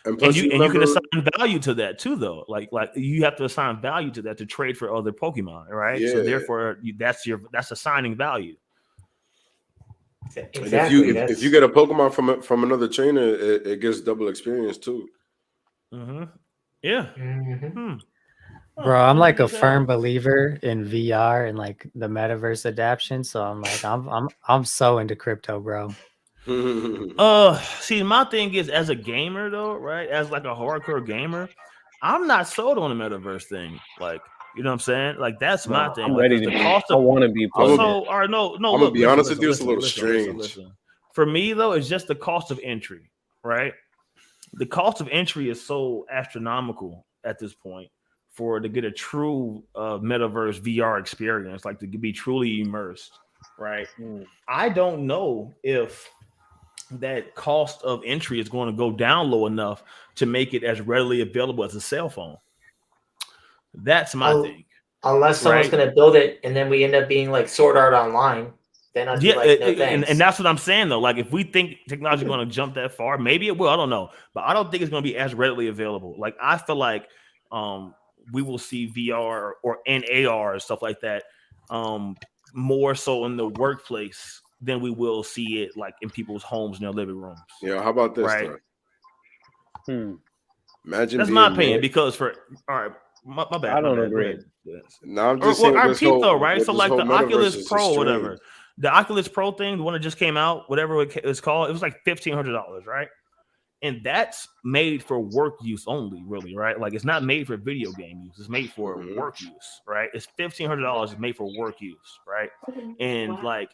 And plus, you can assign value to that too, though. Like you have to assign value to that to trade for other Pokemon, right? So Yeah. therefore, that's assigning value. Exactly. If you get a Pokemon from another trainer, it gets double experience too. Mm-hmm. Yeah. Mm-hmm. Bro, I'm like a firm believer in VR and like the metaverse adaptation. So I'm like, I'm so into crypto, bro. See, my thing is, as a gamer though, right? As like a hardcore gamer, I'm not sold on the metaverse thing. Like, you know what I'm saying? Like that's my thing. I'm Like, ready to the be. cost I of want to be. I'm no. I'm Look, gonna be honest listen, with you, it's a little listen. strange. For me though, it's just the cost of entry, right? The cost of entry is so astronomical at this point to get a true metaverse VR experience, like to be truly immersed, right? I don't know if that cost of entry is going to go down low enough to make it as readily available as a cell phone. That's my thing. Unless someone's going to build it and then we end up being like Sword Art Online, then I'd be like, no thanks. And that's what I'm saying though. Like if we think technology is going to jump that far, maybe it will. I don't know, but I don't think it's going to be as readily available. Like I feel like we will see VR or AR and stuff like that more so in the workplace than we will see it like in people's homes in their living rooms. Yeah, how about this? Right. Imagine that's my opinion because all right, my bad. I don't agree. No, I'm just saying. Though, right? So like the Oculus Pro, or whatever, the Oculus Pro thing, the one that just came out, whatever it was called, it was like $1,500, right? And that's made for work use only, really, right? Like it's not made for video game use. It's made for work use, right? It's $1,500 made for work use, right? And like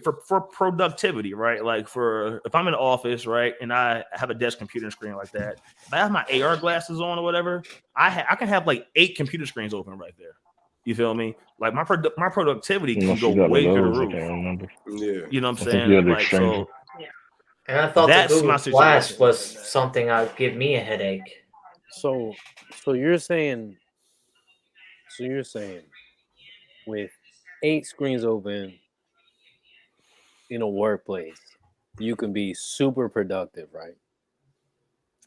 for productivity, right? Like if I'm in the office, right, and I have a desk computer screen like that, if I have my AR glasses on or whatever, I can have like 8 computer screens open right there. You feel me? Like my productivity can go way to the roof. Yeah, you know what I'm saying? Like so. And I thought the Google Glass was something that would give me a headache. So you're saying with 8 screens open in a workplace, you can be super productive, right?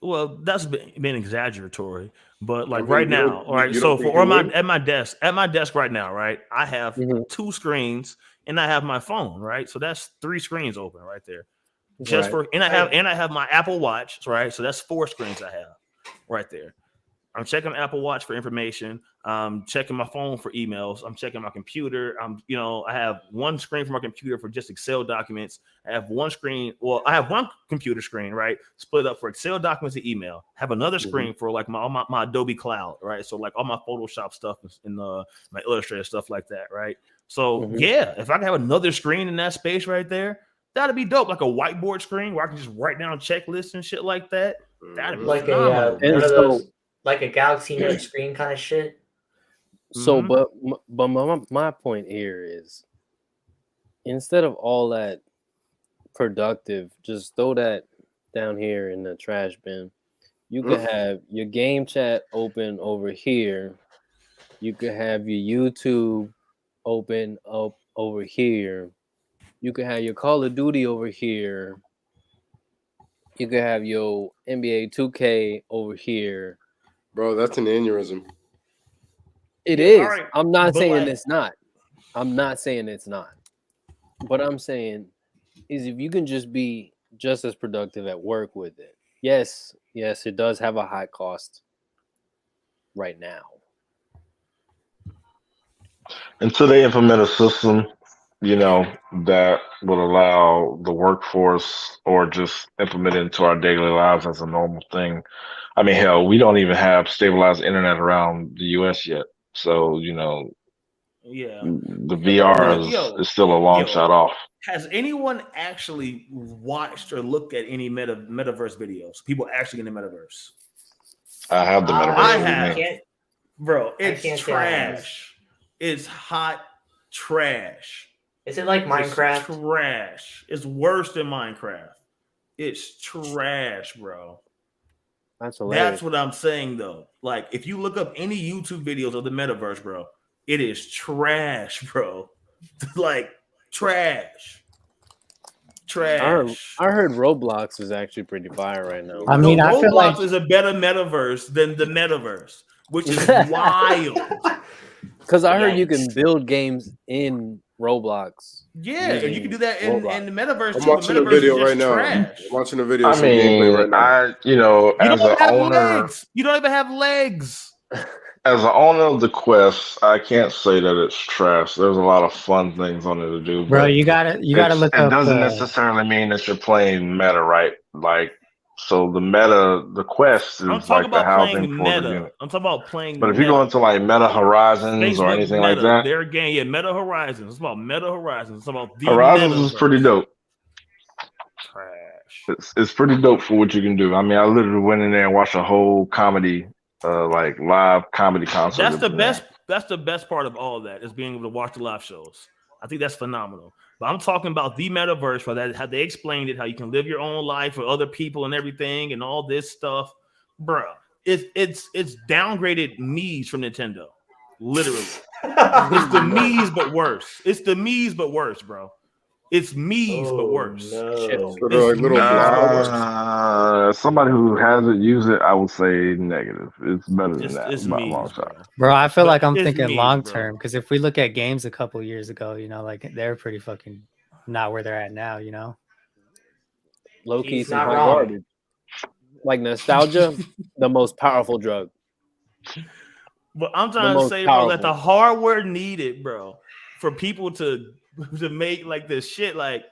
Well, that's been exaggeratory, but like right now, all right. So at my desk right now, right, I have 2 screens and I have my phone, right. So that's 3 screens open right there. I have my Apple Watch, right? So that's 4 screens I have right there. I'm checking Apple Watch for information. I'm checking my phone for emails. I'm checking my computer. I have one screen for my computer for just Excel documents. I have one screen. Well, I have one computer screen, right, split up for Excel documents and email. I have another screen for like my Adobe Cloud, right? So like all my Photoshop stuff and my Illustrator stuff like that, right? So yeah, if I can have another screen in that space right there, that'd be dope. Like a whiteboard screen where I can just write down checklists and shit like that. That'd be Like phenomenal. one of those, like a Galaxy Note screen kind of shit. So, but my point here is, instead of all that productive, just throw that down here in the trash bin. You could have your game chat open over here. You could have your YouTube open up over here. You could have your Call of Duty over here. You could have your NBA 2K over here. Bro, that's an aneurysm. It is. Right. I'm not But saying like- it's not. I'm not saying it's not. What I'm saying is if you can just be just as productive at work with it. Yes, it does have a high cost right now. Until they implement a system, that will allow the workforce or just implement it into our daily lives as a normal thing. I mean, hell, we don't even have stabilized internet around the US yet. So, Yeah. the VR is still a long shot off. Has anyone actually watched or looked at any metaverse videos? People actually in the metaverse? I have the metaverse. I with have. me. Bro, I it's can't say I have. trash. It's hot trash. Is it like Minecraft? It's trash. It's worse than Minecraft. It's trash, bro. That's hilarious. That's what I'm saying, though. Like, if you look up any YouTube videos of the metaverse, bro, it is trash, bro. Like, trash. Trash. I heard Roblox is actually pretty fire right now. I mean, I feel Roblox like is a better metaverse than the metaverse, which is wild. Because I heard you can Yikes. build games in Roblox. Yeah, and you can do that in the metaverse I'm too. watching The a metaverse video is just right now. trash. I'm watching a video. I of some gameplay mean, right now. You as don't an have owner, legs. You don't even have legs. as an owner of the Quest, I can't say that it's trash. There's a lot of fun things on it to do. bro, but you gotta look it up. doesn't necessarily mean that you're playing meta, right? Like, so the Quest I'm is talking like the about housing playing for the meta. unit. I'm talking about playing. But if you go into like Meta Horizons or Facebook anything Meta, like that, their game, yeah, Meta Horizons. It's about Meta Horizons. It's about the Horizons is metaverse. pretty dope. Trash. It's pretty dope for what you can do. I mean, I literally went in there and watched a whole comedy, like live comedy concert. That's the best. That's the best part of all of that is being able to watch the live shows. I think that's phenomenal. But I'm talking about the metaverse, for that, how they explained it, how you can live your own life for other people and everything, and all this stuff, bro. It's downgraded Mii's from Nintendo, literally. It's the Mii's but worse. It's the Mii's but worse, bro. It's Mii's but worse. No. So they're like little blobs. Somebody who hasn't used it, I would say negative. It's better than that. It's by a Mii's, long bro. shot. Bro, I feel But like I'm it's thinking me, long bro. term because if we look at games a couple years ago, like they're pretty fucking not where they're at now. Low key, He's some not hot wrong. garbage. Like nostalgia, the most powerful drug. But I'm trying to most say, bro, that the powerful. hardware needed, bro, for people to make like this shit, like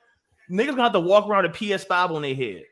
niggas gonna have to walk around a PS5 on their head.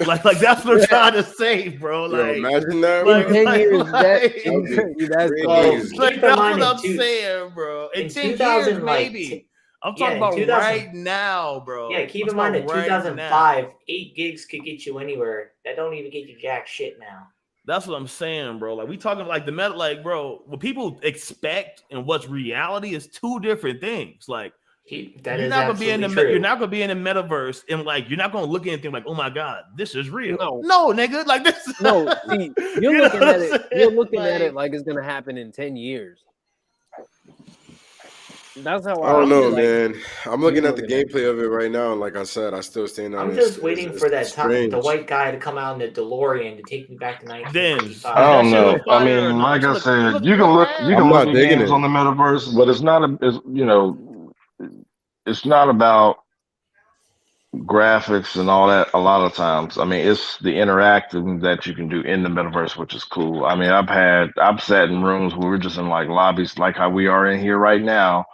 Like that's what I'm trying to say, bro. Yo, Like, imagine that. like- In 10 years, like- that's Great Well, days. like, keep in that's mind what in I'm two- saying, bro. In in 10 years, 2000, maybe. I'm yeah, talking in about 2000 right now, bro. Yeah, keep I'm in mind in talking right now. 2005, 8 gigs could get you anywhere. That don't even get you jack shit now. That's what I'm saying, bro. Like we talking like the meta, like, bro, what people expect and what's reality is two different things. Like That you're is not gonna be in the absolutely true. you're not gonna be in the metaverse and like you're not gonna look at anything like, oh my god, this is real. No. No, nigga, like this. No, see, you're You know looking what at I'm it. saying? You're looking at it like it's gonna happen in 10 years. That's how I don't know, feel like. man. I'm looking You're at the looking at gameplay of it right now, and like I said, I still stand on I'm it. just waiting for that time, strange. the white guy to come out in the DeLorean to take me back to I 1955. That don't shit know. look I fire or mean, not? like I Look- said, look you can look bad. you I'm can not look at digging games it. on the metaverse, but it's not about graphics and all that a lot of times. I mean, it's the interacting that you can do in the metaverse, which is cool. I mean, I've sat in rooms where we're just in like lobbies like how we are in here right now,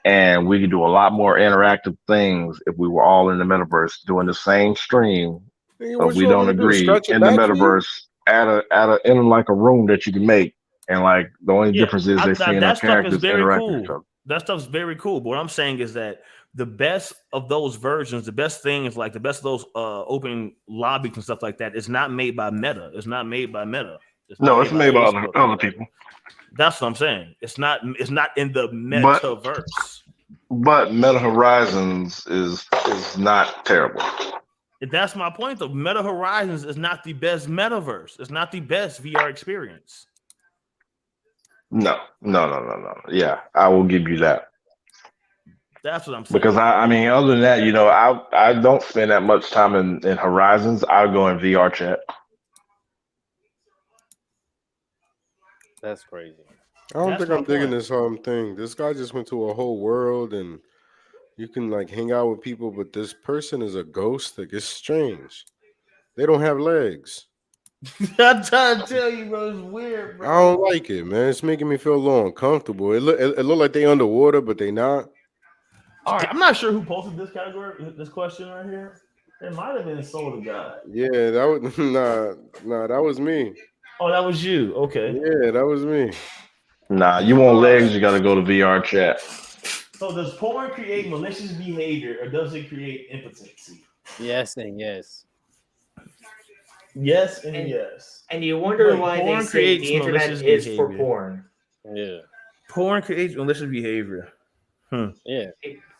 and we could do a lot more interactive things if we were all in the metaverse doing the same stream. Nigga, But what we you want don't me to do? agree Stretch it in the back for you? metaverse in like a room that you can make, and like the only Yeah, difference is they seeing our that stuff is characters very interact with each cool. other. That stuff's very cool. But what I'm saying is that the best of those versions, the best thing is like the best of those open lobbies and stuff like that is not made by Meta. It's not made by Meta. No, it's made by Facebook. other people. That's what I'm saying. It's not in the But metaverse. but Meta Horizons is not terrible. That's my point, though. Meta Horizons is not the best metaverse. It's not the best VR experience. No. Yeah, I will give you that. That's what I'm saying. Because I mean, other than that, you know, I don't spend that much time in Horizons. I'll go in VR chat. That's crazy. I don't That's think my I'm digging point. this thing. This guy just went to a whole world and you can like hang out with people, but this person is a ghost. Like it's strange. They don't have legs. I'm trying to tell you, bro. It's weird, bro. I don't like it, man. It's making me feel a little uncomfortable. It look like they underwater, but they not. All right, I'm not sure who posted this category, this question right here. It might have been Soul God. Yeah, that was nah, that was me. Oh, that was you. Okay. Yeah, that was me. Nah, you want legs, you got to go to VR chat. So does porn create malicious behavior or does it create impotency? Yes and yes. Yes and yes. And you wonder Wait, why they porn say creates the internet malicious is for behavior. porn. Yeah. Porn creates malicious behavior. Yeah.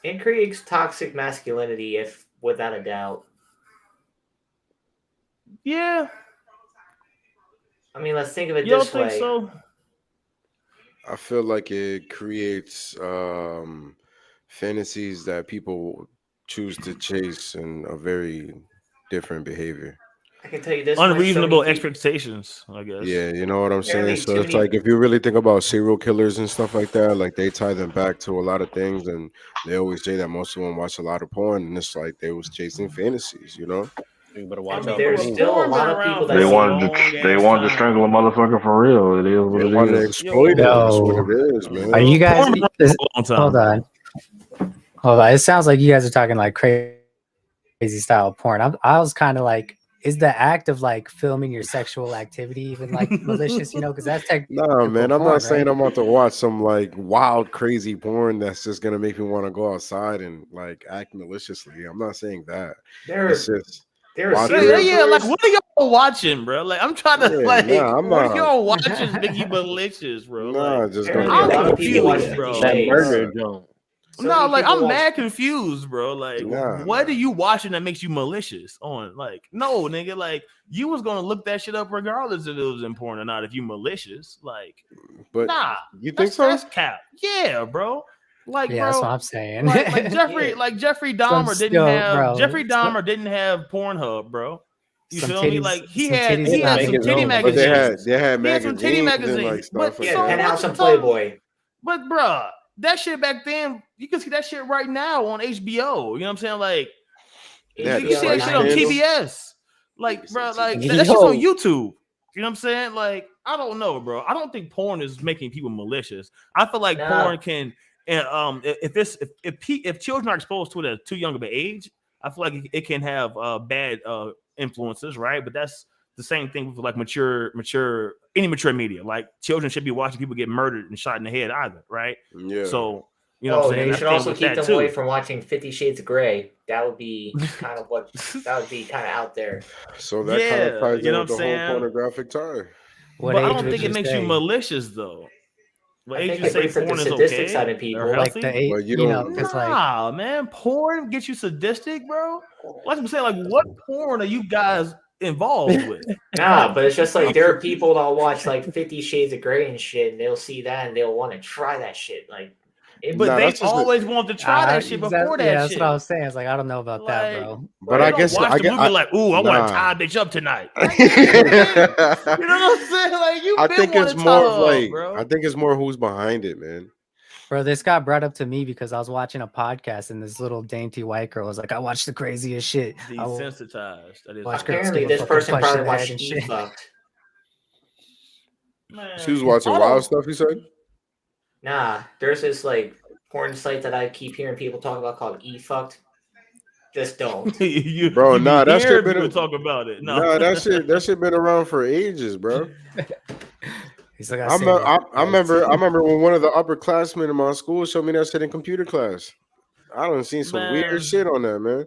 It creates toxic masculinity, if without a doubt. Yeah. I mean, let's think of it You don't this think way. so? I feel like it creates fantasies that people choose to chase in a very different behavior. I can tell you this. much, so Unreasonable many people- expectations, I guess. Yeah, you know what I'm saying? Apparently So too it's many- like if you really think about serial killers and stuff like that, like they tie them back to a lot of things, and they always say that most of them watch a lot of porn, and it's like they was chasing fantasies, you know? You better watch And out. there's for still a Porn lot been of people around that They say- wanted to strangle a motherfucker for real. It is what They it want to is. exploit it. That's what Yo. it is, man. Are you guys? Porn been around for a long time. Hold on. It sounds like you guys are talking like crazy style porn. I was kind of like, is the act of like filming your sexual activity even like malicious? You know, because that's technically Nah, man, I'm porn, not saying right? I'm about to watch some like wild, crazy porn that's just gonna make me want to go outside and like act maliciously. I'm not saying that. There, It's just there are watch Yeah, serial yeah, like killers- what are y'all watching, bro? Like I'm trying to Yeah, like nah, I'm what not- are y'all watching make you malicious, bro? nah, Like, just Apparently gonna a get lot I'm of people watch confused, 50 bro. that Shades. murder joint. So no, many like people I'm watch- mad confused, bro. Like, Nah, what nah. are you watching that makes you malicious? On like, no, nigga, like you was gonna look that shit up regardless if it was important or not. If you malicious, like, But nah, you think that's, so? that's cap. Yeah, bro. Like, Yeah, that's what bro, I'm saying. like Jeffrey, Yeah. like Jeffrey Dahmer didn't yo, have bro, Jeffrey some- Dahmer didn't have Pornhub, bro. You Some feel me? titties- Like he some had titties he and had make some his titty own. But magazines. they had He had some titty magazines and like magazines, stuff but like Yeah, so that. Penthouse what and you talking- Playboy. But bruh, that shit back then, you can see that shit right now on HBO. You know what I'm saying? Like Yeah, you the can see that Spice shit on Candle. TBS. Like, bro, like Yo. that shit's on YouTube. You know what I'm saying? Like, I don't know, bro. I don't think porn is making people malicious. I feel like Nah. porn can, and if children are exposed to it at too young of an age, I feel like it can have bad influences, right? But that's the same thing with like any mature media. Like children should be watching people get murdered and shot in the head either, right? Yeah. So you know what I'm saying? You That's should the thing also with keep that them too. away from watching 50 Shades of Grey. That would be kind of out there. So that kind of Yeah, ties you in know with what the I'm whole saying? pornographic tie. What But I age don't would think it makes say? you malicious though. What I age think you it say brings up the porn is sadistic okay side of or people. Like healthy? the age, But you you know, don't- because like Nah, man, porn gets you sadistic, bro. Like I'm saying, like what porn are you guys involved with? Nah, but it's just like there are people that'll watch like 50 Shades of Grey and shit, and they'll see that and they'll want to try that shit. Like, But Nah, they that's just a- always want to try that shit before that yeah, that's shit. what I was saying. It's like I don't know about that, Like, bro. But They I don't guess watch I the get. movie like, ooh, I want nah. to tie a bitch up tonight. Like, you know what I'm saying? Like you I been think wanting it's to more tie of her up, like bro. I think it's more who's behind it, man. Bro, this got brought up to me because I was watching a podcast and this little dainty white girl was like, I watched the craziest shit. I will Desensitized. That is watch correct. girls Apparently, give a this fucking person punch to probably the head watched and E shit. Fucked. Man, She was watching I wild don't- stuff. You said? Nah, there's this like porn site that I keep hearing people talk about called E Fucked. Just don't. you, Bro, you be nah, that shit hearing been people a- talk about it. No, Nah, that shit been around for ages, bro. He's like, I remember when one of the upperclassmen in my school showed me that shit in computer class. I done seen some Man. weird shit on that, man.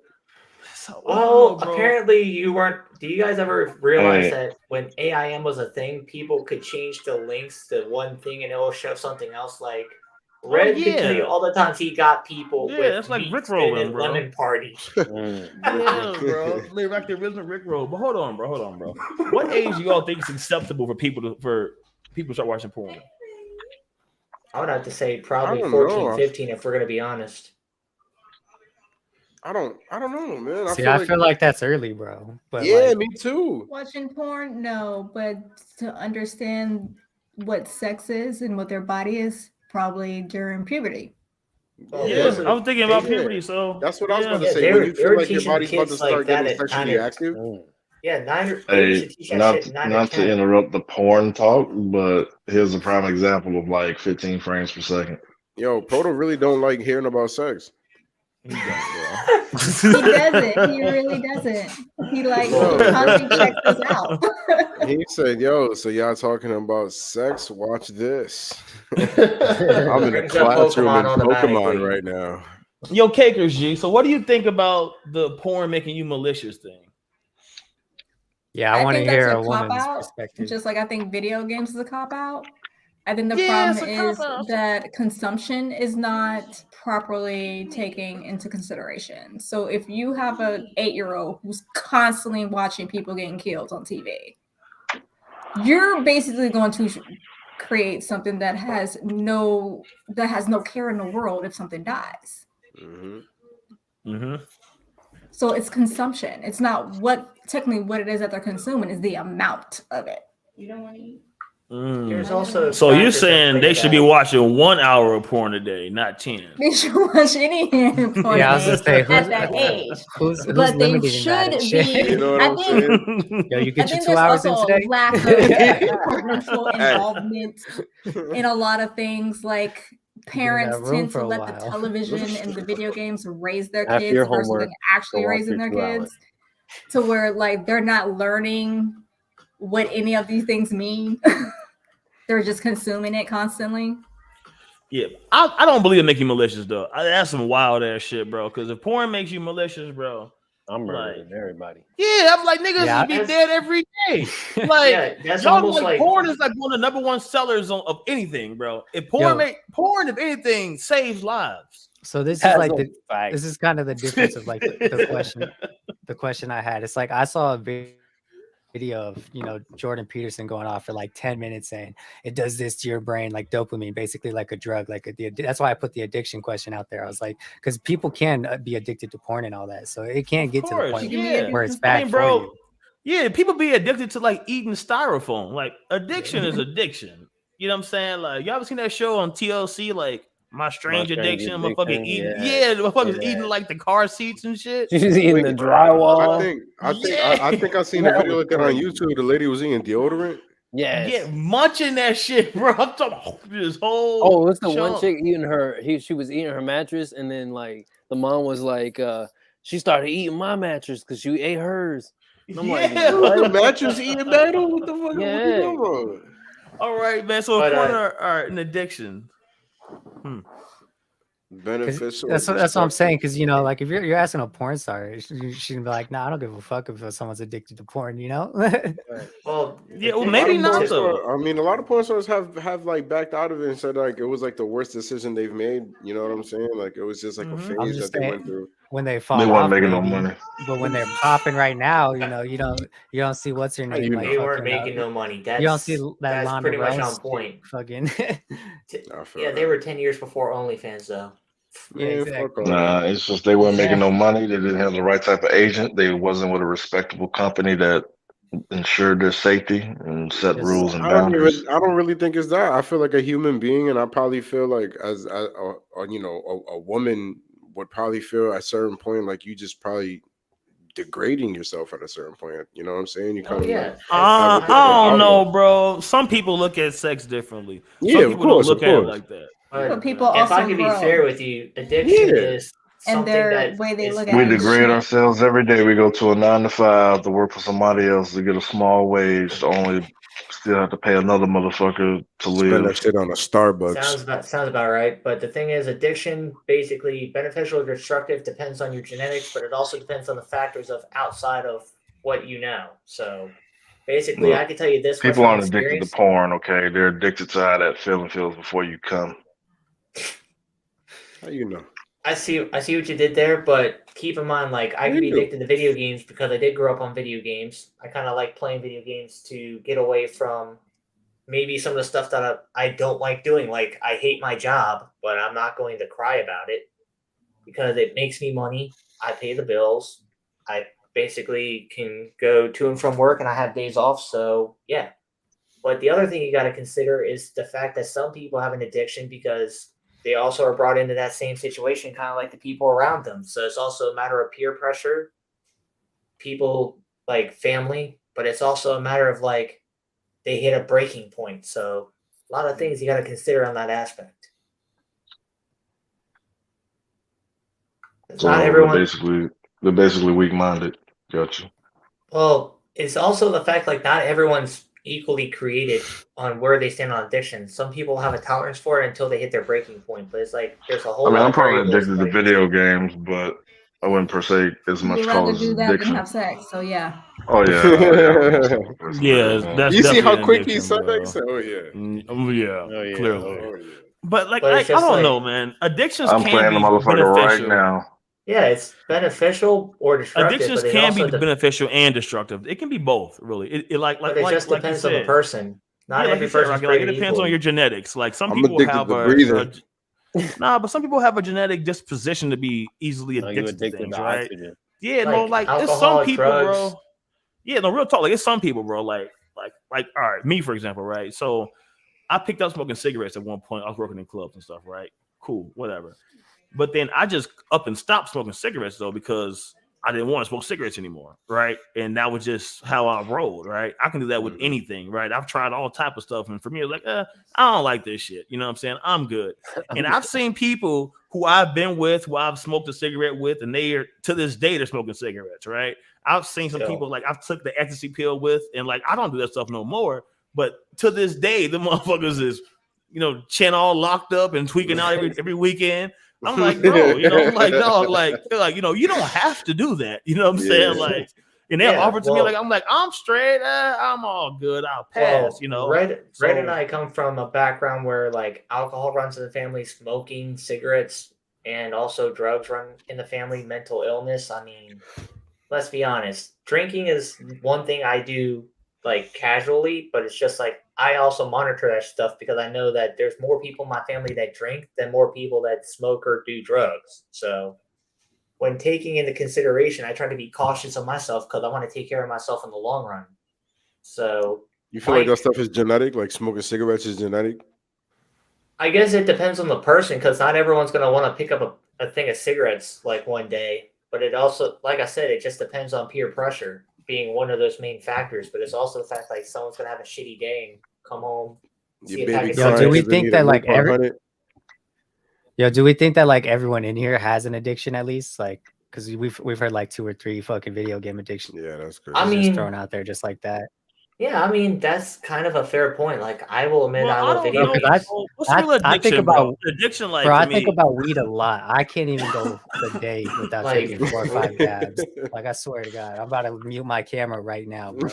So, Well, bro. apparently you weren't. Do you guys ever realize Hey. that when AIM was a thing, people could change the links to one thing and it will show something else? Like Red could tell you yeah. all the times he got people Yeah, with that's like meat Rickrolling, spin and bro. lemon party. Mm. Yeah, bro. Live like the original Rick Roll. But hold on, bro. What age do y'all think is acceptable for people to start watching porn? I would have to say probably I don't 14, know. 15 if we're gonna be honest. I don't know, man. See, I feel like that's early, bro. But yeah, like, me too. Watching porn, no, but to understand what sex is and what their body is, probably during puberty. Well, Yeah, those are- I was thinking about they were- puberty, so That's what I was about to Yeah, say. they When were- you they feel were like your teaching body's about to kids like start that getting at sexually 9 or active. Mm. Yeah, 9 or Hey, used to teach that not shit 9 or not to 10. interrupt the porn talk, but here's a prime example of like 15 frames per second. Yo, Proto really don't like hearing about sex. he don't, bro. He doesn't. He really doesn't. He like No, constantly that's- checks us out. He said, "Yo, so y'all talking about sex? Watch this." I'm in the Brings up classroom in Pokemon automatically. Pokemon right now. Yo, Cakers G. So, what do you think about the porn making you malicious thing? yeah, I want to think that's hear a a woman's cop-out, perspective. Just like I think video games is a cop out. I think the Yeah, it's problem a is cop-out. that consumption is not properly taken into consideration. So if you have an 8-year-old who's constantly watching people getting killed on TV, you're basically going to create something that has no care in the world if something dies. Mm-hmm. Mm-hmm. So it's consumption. It's not what it is that they're consuming, is the amount of it. You don't want to eat. There's also So you're factors that saying play they to should be that. watching 1 hour of porn a day, not 10. They should watch any porn Yeah, I was just saying, at that age. Who's But they limiting that and should shit? be. You know what I I'm think saying? Yo, you I get your think 2 there's hours in also today? a lack of parental involvement in a lot of things. Like parents room tend for to a let while. the television and the video games raise their After kids your versus homework, than actually go watch raising your their 2 hours. kids, to where like they're not learning what any of these things mean. They're just consuming it constantly. Yeah, I don't believe it make you malicious though. That's some wild ass shit, bro. Because if porn makes you malicious, bro, I'm murdering everybody. yeah, I'm like niggas Yeah, would be that's- dead every day. Like Yeah, that's y'all almost like porn is like one of the number one sellers of anything, bro. If porn if anything, saves lives. So this is That's like a the fact. this is kind of the difference of like the question I had. It's like I saw a video of Jordan Peterson going off for like 10 minutes saying it does this to your brain, like dopamine, basically like a drug. Like that's why I put the addiction question out there. I was like, because people can be addicted to porn and all that, so it can't get to the course, point yeah. where it's I bad mean, for bro, you. yeah, people be addicted to like eating styrofoam. Like addiction is addiction. You know what I'm saying? Like y'all ever seen that show on TLC? Like My Strange Addiction, motherfucking eating. Yeah, the motherfuckers eating like the car seats and shit. She's eating the drywall. I think I seen a video like that on YouTube. The lady was eating deodorant. Yes. Yeah, munching that shit, bro. I'm talking about this whole. Oh, it's the one chunk. chick eating she was eating her mattress, and then like the mom was like, she started eating my mattress because she ate hers. And I'm like, Yeah. what? Mattress eating battle? What the fuck? What Yeah. you talking about? All right, man. So But, porn are an addiction. Beneficial. That's what I'm saying. Because like if you're asking a porn star, she's gonna be like, "Nah, I don't give a fuck if someone's addicted to porn." Well, Yeah, well, the maybe thing not, is- though. I mean, a lot of porn stars have like backed out of it and said like it was like the worst decision they've made. You know what I'm saying? Like it was just like a Mhm. phase I'm that just they saying- went through. When they fall They off, weren't making no maybe, money. but when they're popping right now, you don't see what's her name. you Like they weren't fucking, making no money. That's, you don't see that that's Lana pretty much Rose on point. Fucking I feel Yeah, that. they were 10 years before OnlyFans, though. Yeah, Man, exactly. fuck all that. Nah, it's just they weren't Yeah. making no money. They didn't have the right type of agent. They wasn't with a respectable company that ensure their safety and set Yes. rules and I don't boundaries. even. I don't really think it's that. I feel like a human being, and I probably feel like as you know, a woman would probably feel at a certain point like you just probably degrading yourself at a certain point. You know what I'm saying? You Oh kind of yeah. like have a I different don't know, outlook. bro. Some people look at sex differently. Yeah, Some of people don't course, look of at it course. like that. But But people if I also could be grow, fair with you, addiction Yeah. is and something their that way they is look We at fluid. degrade shit. ourselves every day. We go to a 9 to 5 to work for somebody else to get a small wage to only still have to pay another motherfucker to Spend that live. shit on a Starbucks. Sounds about right. But the thing is, addiction basically beneficial or destructive depends on your genetics, but it also depends on the factors of outside of what you know. So basically, Look, I can tell you this much people from aren't addicted to experience. porn, okay? They're addicted to how that feeling feels before you come. How you know? I see what you did there, but keep in mind, like I How could be you do? addicted to video games because I did grow up on video games. I kind of like playing video games to get away from maybe some of the stuff that I don't like doing. Like I hate my job, but I'm not going to cry about it because it makes me money. I pay the bills. I basically can go to and from work and I have days off. So yeah. But the other thing you got to consider is the fact that some people have an addiction because they also are brought into that same situation, kind of like the people around them. So it's also a matter of peer pressure, people like family, but it's also a matter of like they hit a breaking point. So a lot of things you got to consider on that aspect. So Not they're everyone. basically weak-minded. Gotcha. Well, it's also the fact like not everyone's equally created on where they stand on addiction. Some people have a tolerance for it until they hit their breaking point, but it's like there's a whole I mean, lot I'm of probably variables addicted to that video games, but I wouldn't per se as much You'd call rather it as do that than addiction. have sex. So yeah. Oh yeah, oh yeah. Most definitely for some Yeah, video that's You see definitely how an quick he addiction, said that? He bro. said, "Oh yeah, Yeah, Oh yeah. clearly. oh yeah." But like, But I it's just don't like know, man. Addictions I'm can playing the be motherfucker right beneficial. now. yeah, it's beneficial or destructive, Addictions but it can be also beneficial and destructive. It can be both, really. It but it just like you depends on the said. person. Not Yeah, like you every said, person's Rocky. Like it created depends on equally. your genetics. Like some I'm people addicted have to breathing. nah, but some people have a genetic disposition to be easily Are you addicted to addicted things, to right? oxygen? Yeah, no, Like like it's some alcohol, people, drugs. bro. Yeah, no, real talk. Like it's some people, bro. Like, all right, me for example, right? So I picked up smoking cigarettes at one point. I was working in clubs and stuff, right? Cool, whatever. But then I just up and stopped smoking cigarettes though because I didn't want to smoke cigarettes anymore, right? And that was just how I rolled, right? I can do that with anything, right? I've tried all type of stuff, and for me, it's like, I don't like this shit. You know what I'm saying? I'm good. And I've seen people who I've been with, who I've smoked a cigarette with, and they are to this day they're smoking cigarettes, right? I've seen some people like I've took the ecstasy pill with, and like I don't do that stuff no more. But to this day, the motherfuckers is, chin all locked up and tweaking out every weekend. I'm like, bro, I'm like, dog, like, you don't have to do that. You know what I'm saying? Like, and they'll offer to me, like, I'm like, I'm straight, I'm all good, I'll pass, Red and I come from a background where like alcohol runs in the family, smoking, cigarettes, and also drugs run in the family, mental illness. I mean, let's be honest, drinking is one thing I do like casually, but it's just like I also monitor that stuff because I know that there's more people in my family that drink than more people that smoke or do drugs. So when taking into consideration, I try to be cautious of myself because I want to take care of myself in the long run. So You feel like that stuff is genetic? Like smoking cigarettes is genetic? I guess it depends on the person because not everyone's going to want to pick up a thing of cigarettes like one day. But it also, like I said, it just depends on peer pressure being one of those main factors. But it's also the fact like someone's going to have a shitty day and come home. Your baby Yo, do we think that like do we think that like everyone in here has an addiction at least? Like, because we've heard like 2 or 3 fucking video game addictions. Yeah, that's good. I mean, just thrown out there just like that. Yeah, I mean that's kind of a fair point. Like I will admit, I love video games. I think about addiction, like bro, I me. think about weed a lot. I can't even go a day without taking 4 or 5 dabs. Like I swear to God, I'm about to mute my camera right now, bro.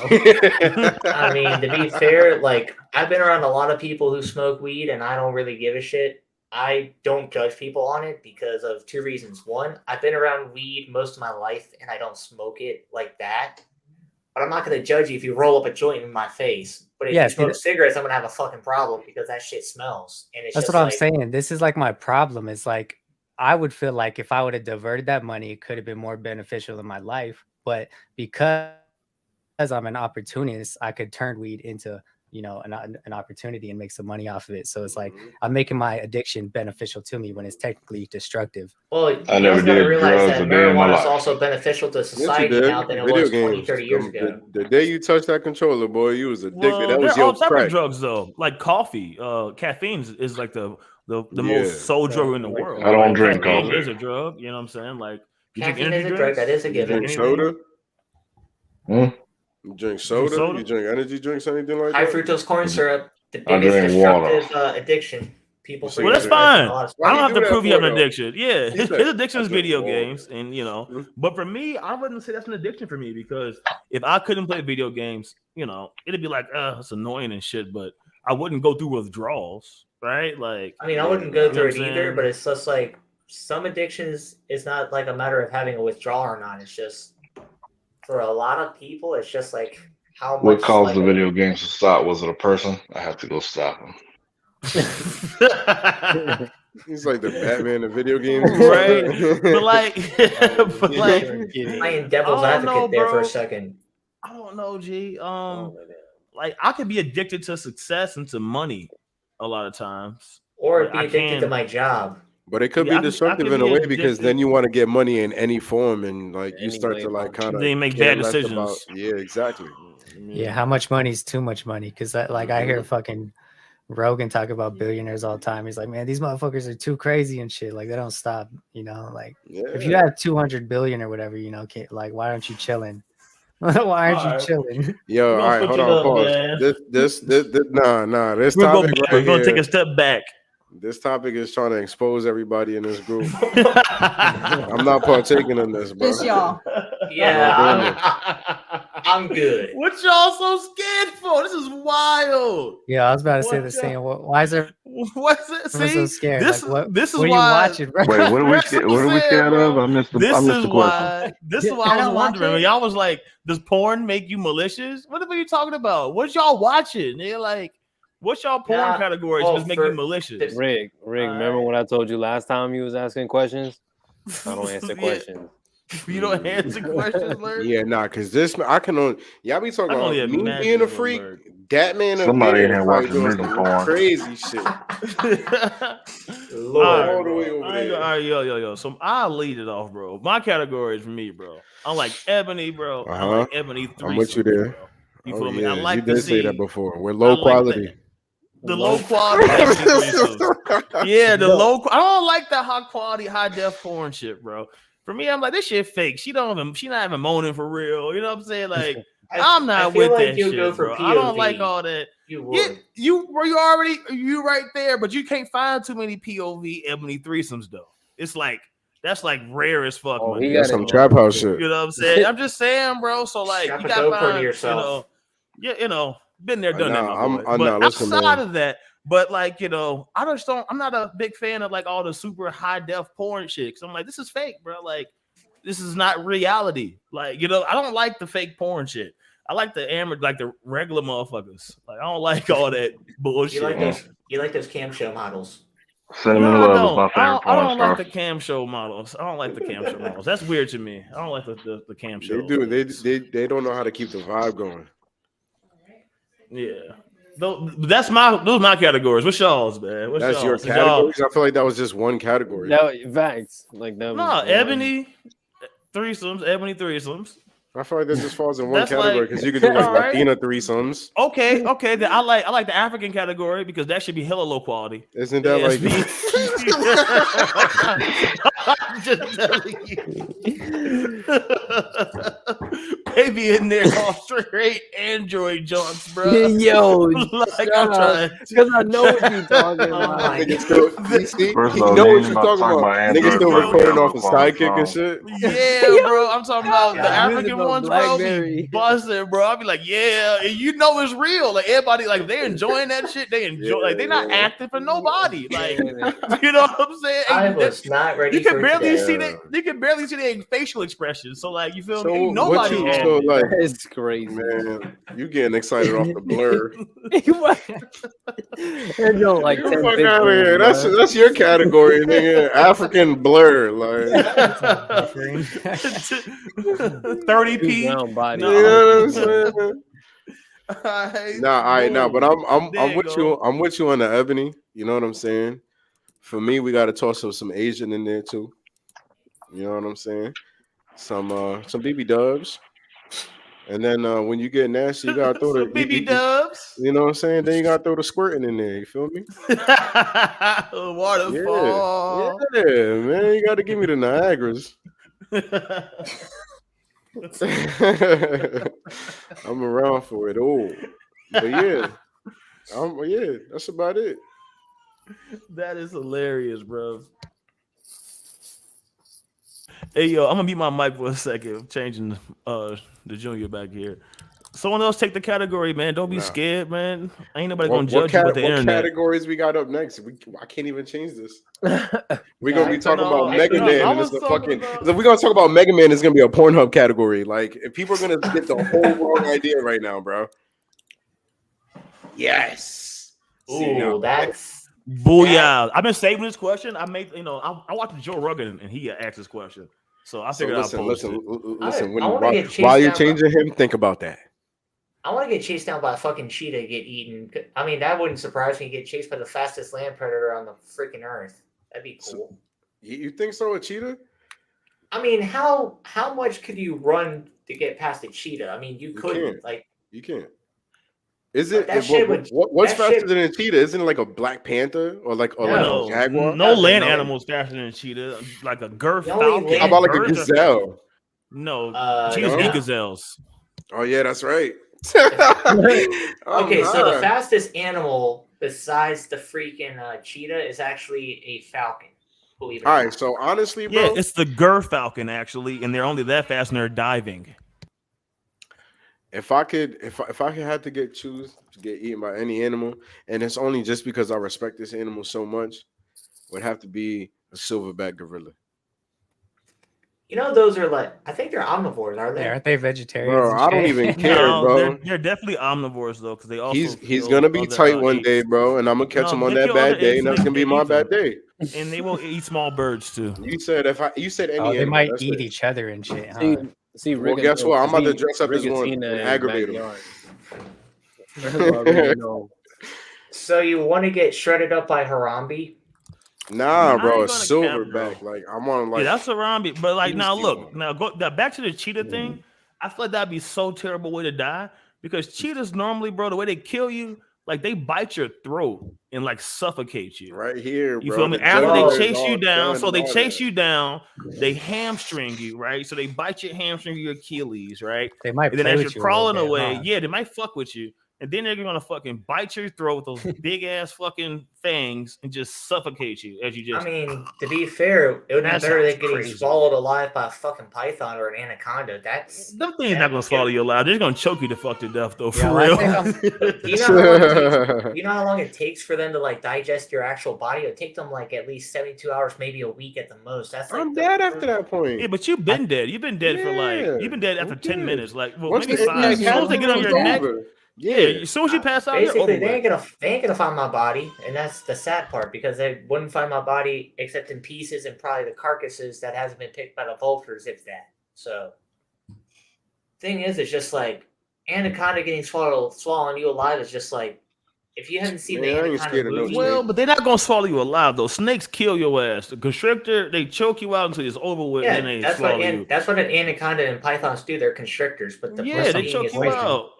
I mean, to be fair, like I've been around a lot of people who smoke weed, and I don't really give a shit. I don't judge people on it because of 2 reasons. One, I've been around weed most of my life, and I don't smoke it like that. But I'm not going to judge you if you roll up a joint in my face. But if you smoke cigarettes, I'm going to have a fucking problem because that shit smells. And it's that's just what I'm saying. This is like my problem. It's like I would feel like if I would have diverted that money, it could have been more beneficial in my life. But because I'm an opportunist, I could turn weed into, you know, an opportunity and make some money off of it. So it's like I'm making my addiction beneficial to me when it's technically destructive. Well, you I never also gotta did realize drugs that a day in my marijuana is life. also beneficial to Yes, you society did. now than it Video was 20, games. 30 years ago. The day you touched that controller, boy, you was addicted. Well, that there was are all your type crack. of drugs though, like coffee. Caffeine is like the Yeah. most sold drug in the world. I don't Like, drink caffeine coffee. is a drug. You know what I'm saying? Like, you drink Caffeine energy is a drug. drinks? That is a You given. drink Anything? soda? Hmm? You drink soda? soda? You drink energy drinks, anything like High that? fructose corn syrup, the I biggest drink water. destructive addiction. People So Well, forget that's you drink- that fine. a lot of Why I he don't have do to that prove you for, have an though? addiction. Yeah, He his said, addiction is I drink video water. games, and you know. But for me, I wouldn't say that's an addiction for me because if I couldn't play video games, you know, it'd be like, it's annoying and shit. But I wouldn't go through withdrawals, right? Like, I mean, I wouldn't go You know through what it I'm either, saying? but it's just like some addictions. It's not like a matter of having a withdrawal or not. It's just for a lot of people, it's just like how much. What caused like, the video games to stop? Was it a person? I have to go stop him. He's like the Batman of video games. Right. but like, but like, playing devil's I don't advocate know, there for bro. a second. I don't know, G. Oh, Like I could be addicted to success and to money a lot of times. Or Like, be I addicted to can- my job. But it could Yeah, I be could- I destructive could in a be way because then addicted. you want to get money in any form, and like you Any start way to like possible. kind of Then you make bad decisions. Yeah, exactly. Yeah, how much money is too much money? Because like I hear fucking Rogan talk about billionaires all the time. He's like, man, these motherfuckers are too crazy and shit. Like they don't stop. You know, like Yeah. if you have 200 billion or whatever, you know, like why aren't you chilling? Why aren't Alright. you chilling? Yo, all gonna right, switch hold it on, up, pause. man. This nah. This We're going topic back. right We're gonna here, take a step back. this topic is trying to expose everybody in this group. I'm not partaking in this, bro. Just y'all. Yeah, I'm good. What y'all so scared for? This is wild. Yeah, I was about to say What the the- same. Why is there What's it? everyone so See, scared? this Like, what? this is What are why. you watching, bro? Wait, what are we That's what I'm what are we saying, scared of? bro. I missed This the is question. why. This is why I I was don't watch wondering. it. When y'all was like, "Does porn make you malicious?" What are you talking about? What y'all watching? They're like, "What's y'all porn Nah, categories well, just make for- you malicious?" Rick, remember what I told you last time you was asking questions? I don't answer Yeah. questions. You don't answer questions, Larry? Yeah, nah, because this I can only y'all be talking I can about only me imagine being a what freak. word. That man of Somebody in video here is probably watching doing nigga some porn. crazy shit. Lord. All the way over I ain't there. gonna- all right, yo. So I'll lead it off, bro. My category is for me, bro. I like Ebony, bro. I like Ebony I'm with you threesomes, there. bro. You Oh, feel me? yeah, I like you to did say see that before. We're low like quality. the low quality Ebony threesomes. Yeah, the low. I don't like the high quality, high def porn shit, bro. For me, I'm like, this shit fake. She not even moaning for real. You know what I'm saying? Like, I'm not I feel with like that you'll shit, go for bro. I don't POV. like all that. You would. Yeah, you right there, but you can't find too many POV Ebony threesomes though. It's like that's like rare as fuck. Oh, my he nigga. got That's it. some trap house shit. You know what I'm saying? I'm just saying, bro. So like, Strap you a gotta GoPro to find, yourself. you know, been there, done that, Nah, my I'm- boy. I'm But not- listen, outside man. of that, but like, you know, I'm not a big fan of like all the super high def porn shit. 'Cause I'm like, this is fake, bro. Like, this is not reality. Like, you know, I don't like the fake porn shit. I like the regular motherfuckers. Like, I don't like all that bullshit. You like those cam show models. Cinnamon No, I Love is don't. my I favorite don't, I porn don't star. like the cam show models. I don't like the cam show models. That's weird to me. I don't like the cam show. They do. They don't know how to keep the vibe going. Yeah. Those are my categories. What's y'all's, man? What's That's y'all's? your Is y'all- categories. I feel like that was just one category. That facts like that. No, was Ebony threesomes. I feel like that just falls in one That's category like- because you could do like All right. Latina threesomes. Okay. Then I like the African category because that should be hella low quality. Isn't that like? I'm just telling you. Baby in there all straight Android junks, bro. Yo, Like I'm trying. because I know what you're talking Oh about. my Nigga still, you see, First he of all, know they what ain't you're about to talking talk about. about Niggas still Android recording bro. off his sidekick and shit. Yeah, bro. I'm talking about the Yeah. African Using a ones, bro. Be BlackBerry. busting, bro. I'll be like, yeah, and you know it's real. Like everybody, like they enjoying that shit. They enjoy, like they're not acting for nobody. Like you know what I'm saying? I And was not ready you can for barely today. see that. You can barely see their facial expressions. So like, you feel So me? Ain't what nobody. you acting. so like, It's crazy. man? You getting excited off the blur? There's no like Get 10 the fuck out of pixels, here. bro. That's your category, nigga. African blur, like 30 repeat. Brown body. No. You know what I'm saying? Alright, Nah, all right, nah, but boom. There I'm you with go. you. I'm with you on the Ebony. You know what I'm saying? For me, we got to toss up some Asian in there too. You know what I'm saying? Some BB Dubs, and then when you get nasty, you gotta throw Some BB Dubs. You know what I'm saying? Then you gotta throw the squirting in there. You feel me? Waterfall. Yeah, man. You gotta give me the Niagaras. I'm around for it all. But yeah, that's about it. That is hilarious, bro. Hey, yo, I'm gonna mute my mic for a second. I'm changing the junior back here. Someone else take the category, man. Don't be Nah. scared, man. Ain't nobody gonna judge you what with the internet. categories we got up next? I can't even change this. We're gonna be talking No, about Mega no, Man. I And it's was the talking fucking. about- If we're gonna talk about Mega Man, it's gonna be a Pornhub category. Like, if people are gonna get the whole wrong idea right now, bro. Yes. See, now, Ooh, that's Booyah! I've been saving this question. I watched Joe Rogan and he asked this question, so I so figured listen. I'll post it. I wanna get chased While you're down changing him, think about that. I want to get chased down by a fucking cheetah, get eaten. I mean, that wouldn't surprise me. Get chased by the fastest land predator on the freaking earth. That'd be cool. You think so, a cheetah? I mean, how much could you run to get past a cheetah? I mean, you couldn't. can't. Like, You can't. Is it? That shit What's that faster shit- than a cheetah? Isn't it like a Black Panther or like No. a jaguar? No land no. animals faster than a cheetah, like a girth The only falcon. land- How about like a Birds are- gazelle? No, Uh, cheetahs no. eat gazelles. Oh yeah, that's right. okay, so the Uh-huh. fastest animal besides the freaking cheetah is actually a falcon. Believe it or All not. right, so honestly, bro, Yeah, it's the girth falcon actually, and they're only that fast and they're diving. if I could have to choose to get eaten by any animal, and it's only just because I respect this animal so much, would have to be a silverback gorilla. You know, those are like, I think they're omnivores, are they? Aren't they vegetarians? Bro, and I don't shit? even care, No, bro. they're definitely omnivores though, because they also He's kill gonna be other, tight one apes. day, bro, and I'm gonna catch No, him on they that kill bad other day, apes and and that's they gonna be my eat them. bad day. and they will eat small birds too. You said you said any Oh, they animal, might that's eat it. each other and shit. Huh? See, Well, guess what? I'm about to dress up as one Rigatina and in aggravate his him. backyard. That's what I really know. So you want to get shredded up by Harambe? Nah, I bro, ain't a gonna cap, silverback. bro. Like I'm on like Yeah, that's a Harambe. But like now, Beastie look, one. now go now back to the cheetah thing. I feel like that'd be so terrible way to die because cheetahs normally, bro, the way they kill you, like they bite your throat and like suffocate you. right here, bro. You feel me? The After jugular they is chase all you down, done so and they all chase that. you down, they hamstring you, right? So they bite your hamstring, your Achilles, right? They might And then play as with you're you a little crawling bit, away, huh? yeah, they might fuck with you. And then they're gonna fucking bite your throat with those big ass fucking fangs and just suffocate you as you just. I mean, to be fair, it would be That better than sounds getting crazy. swallowed alive by a fucking python or an anaconda. That's Them things not gonna swallow you alive. They're just gonna choke you to fuck to death, though. For Yeah, I real. Do you know how long it takes? You know how long it takes for them to like digest your actual body? It'll take them like at least 72 hours, maybe a week at the most. That's like I'm dead after that point. Yeah, but you've been dead. You've been dead for Yeah, you've been dead after I'm 10 dead. minutes. Like, well, Once maybe the 5. As soon as they get on your it's neck, over. yeah. Yeah. As soon as you pass out, you're over Basically, they with. ain't gonna find my body, and that's the sad part because they wouldn't find my body except in pieces and probably the carcasses that hasn't been picked by the vultures, if that. So, thing is, it's just like anaconda getting swallowing you alive is just like if you haven't seen Man, I the ain't anaconda scared of no movie. Well, but they're not gonna swallow you alive though. Snakes kill your ass. The constrictor, they choke you out until it's over with, and then they that's swallow what you. that's what an anaconda and pythons do. They're constrictors, but the Yeah, they poison choke is you poison. out.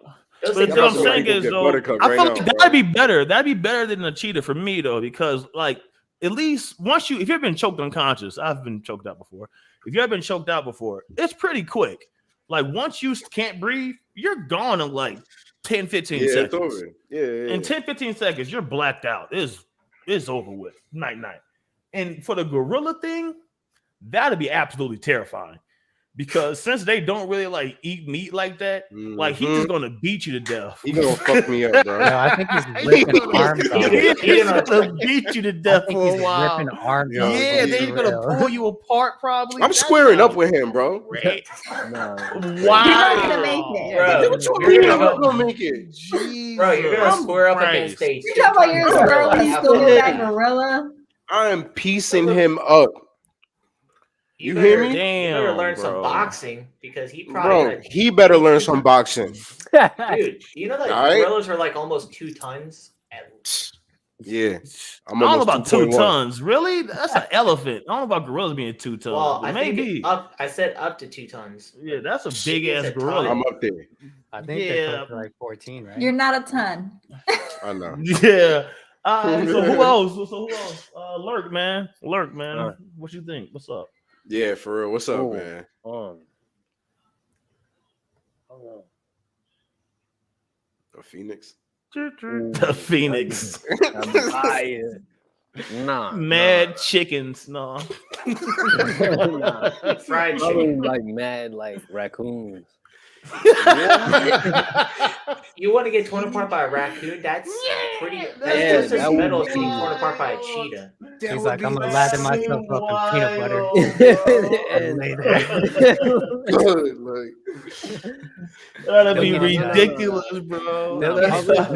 Those But things what are I'm Somebody saying go is get though, Buttercup I right feel now, like bro. that'd be better. That'd be better than a cheetah for me though, because like at least once if you've been choked unconscious, I've been choked out before. If you've been choked out before, it's pretty quick. Like once you can't breathe, you're gone in like 10, 15 Yeah, it's seconds. over. Yeah. In 10, 15 seconds, you're blacked out. It's over with. Night. And for the gorilla thing, that'd be absolutely terrifying. Because since they don't really like eat meat like that, like he's just gonna beat you to death. He gonna fuck me up, bro. No, I think he's ripping arms off. He's gonna beat you to I death think for he's a while. ripping arms Yeah, off. Yeah, for they're gonna real. pull you apart probably. I'm That squaring up sounds with him, bro. great. No. Wow. You're not gonna make it. Bro, What you you're mean gonna I'm go- not gonna make it? Bro, you're gonna Jesus square up Christ. against a. You're talking about your gorilla. squirrely silverback gorilla? I am piecing him up. You hear better- me? You better Damn, learn some bro. boxing because he probably. Bro, he better learn some boxing. Dude, you know that All right. gorillas are like almost 2 tons. Yeah, I I'm don't know almost about 2 2.1. tons. Really? That's an elephant. I don't know about gorillas being 2 tons. Well, but I think maybe. I said up to 2 tons. Yeah, that's a Shit big ass is a gorilla. ton. I'm up there. I think they're close to like 14, right? You're not a ton. I know. Yeah. So who else? So who else? Lurk, man. Lurk, man. What you think? What's up? Yeah, for real. What's up, Ooh. man? A phoenix? The Phoenix. Nah, Mad chickens. No. nah. Fried Probably chicken. like mad like raccoons. You want to get torn apart by a raccoon? That's pretty. That's Yeah, just as that would metal as be- getting torn apart by a cheetah. He's like, I'm gonna lather myself up in peanut butter. And- lay there. Like, That'd be No, no, no. ridiculous, bro. No, That no. sounds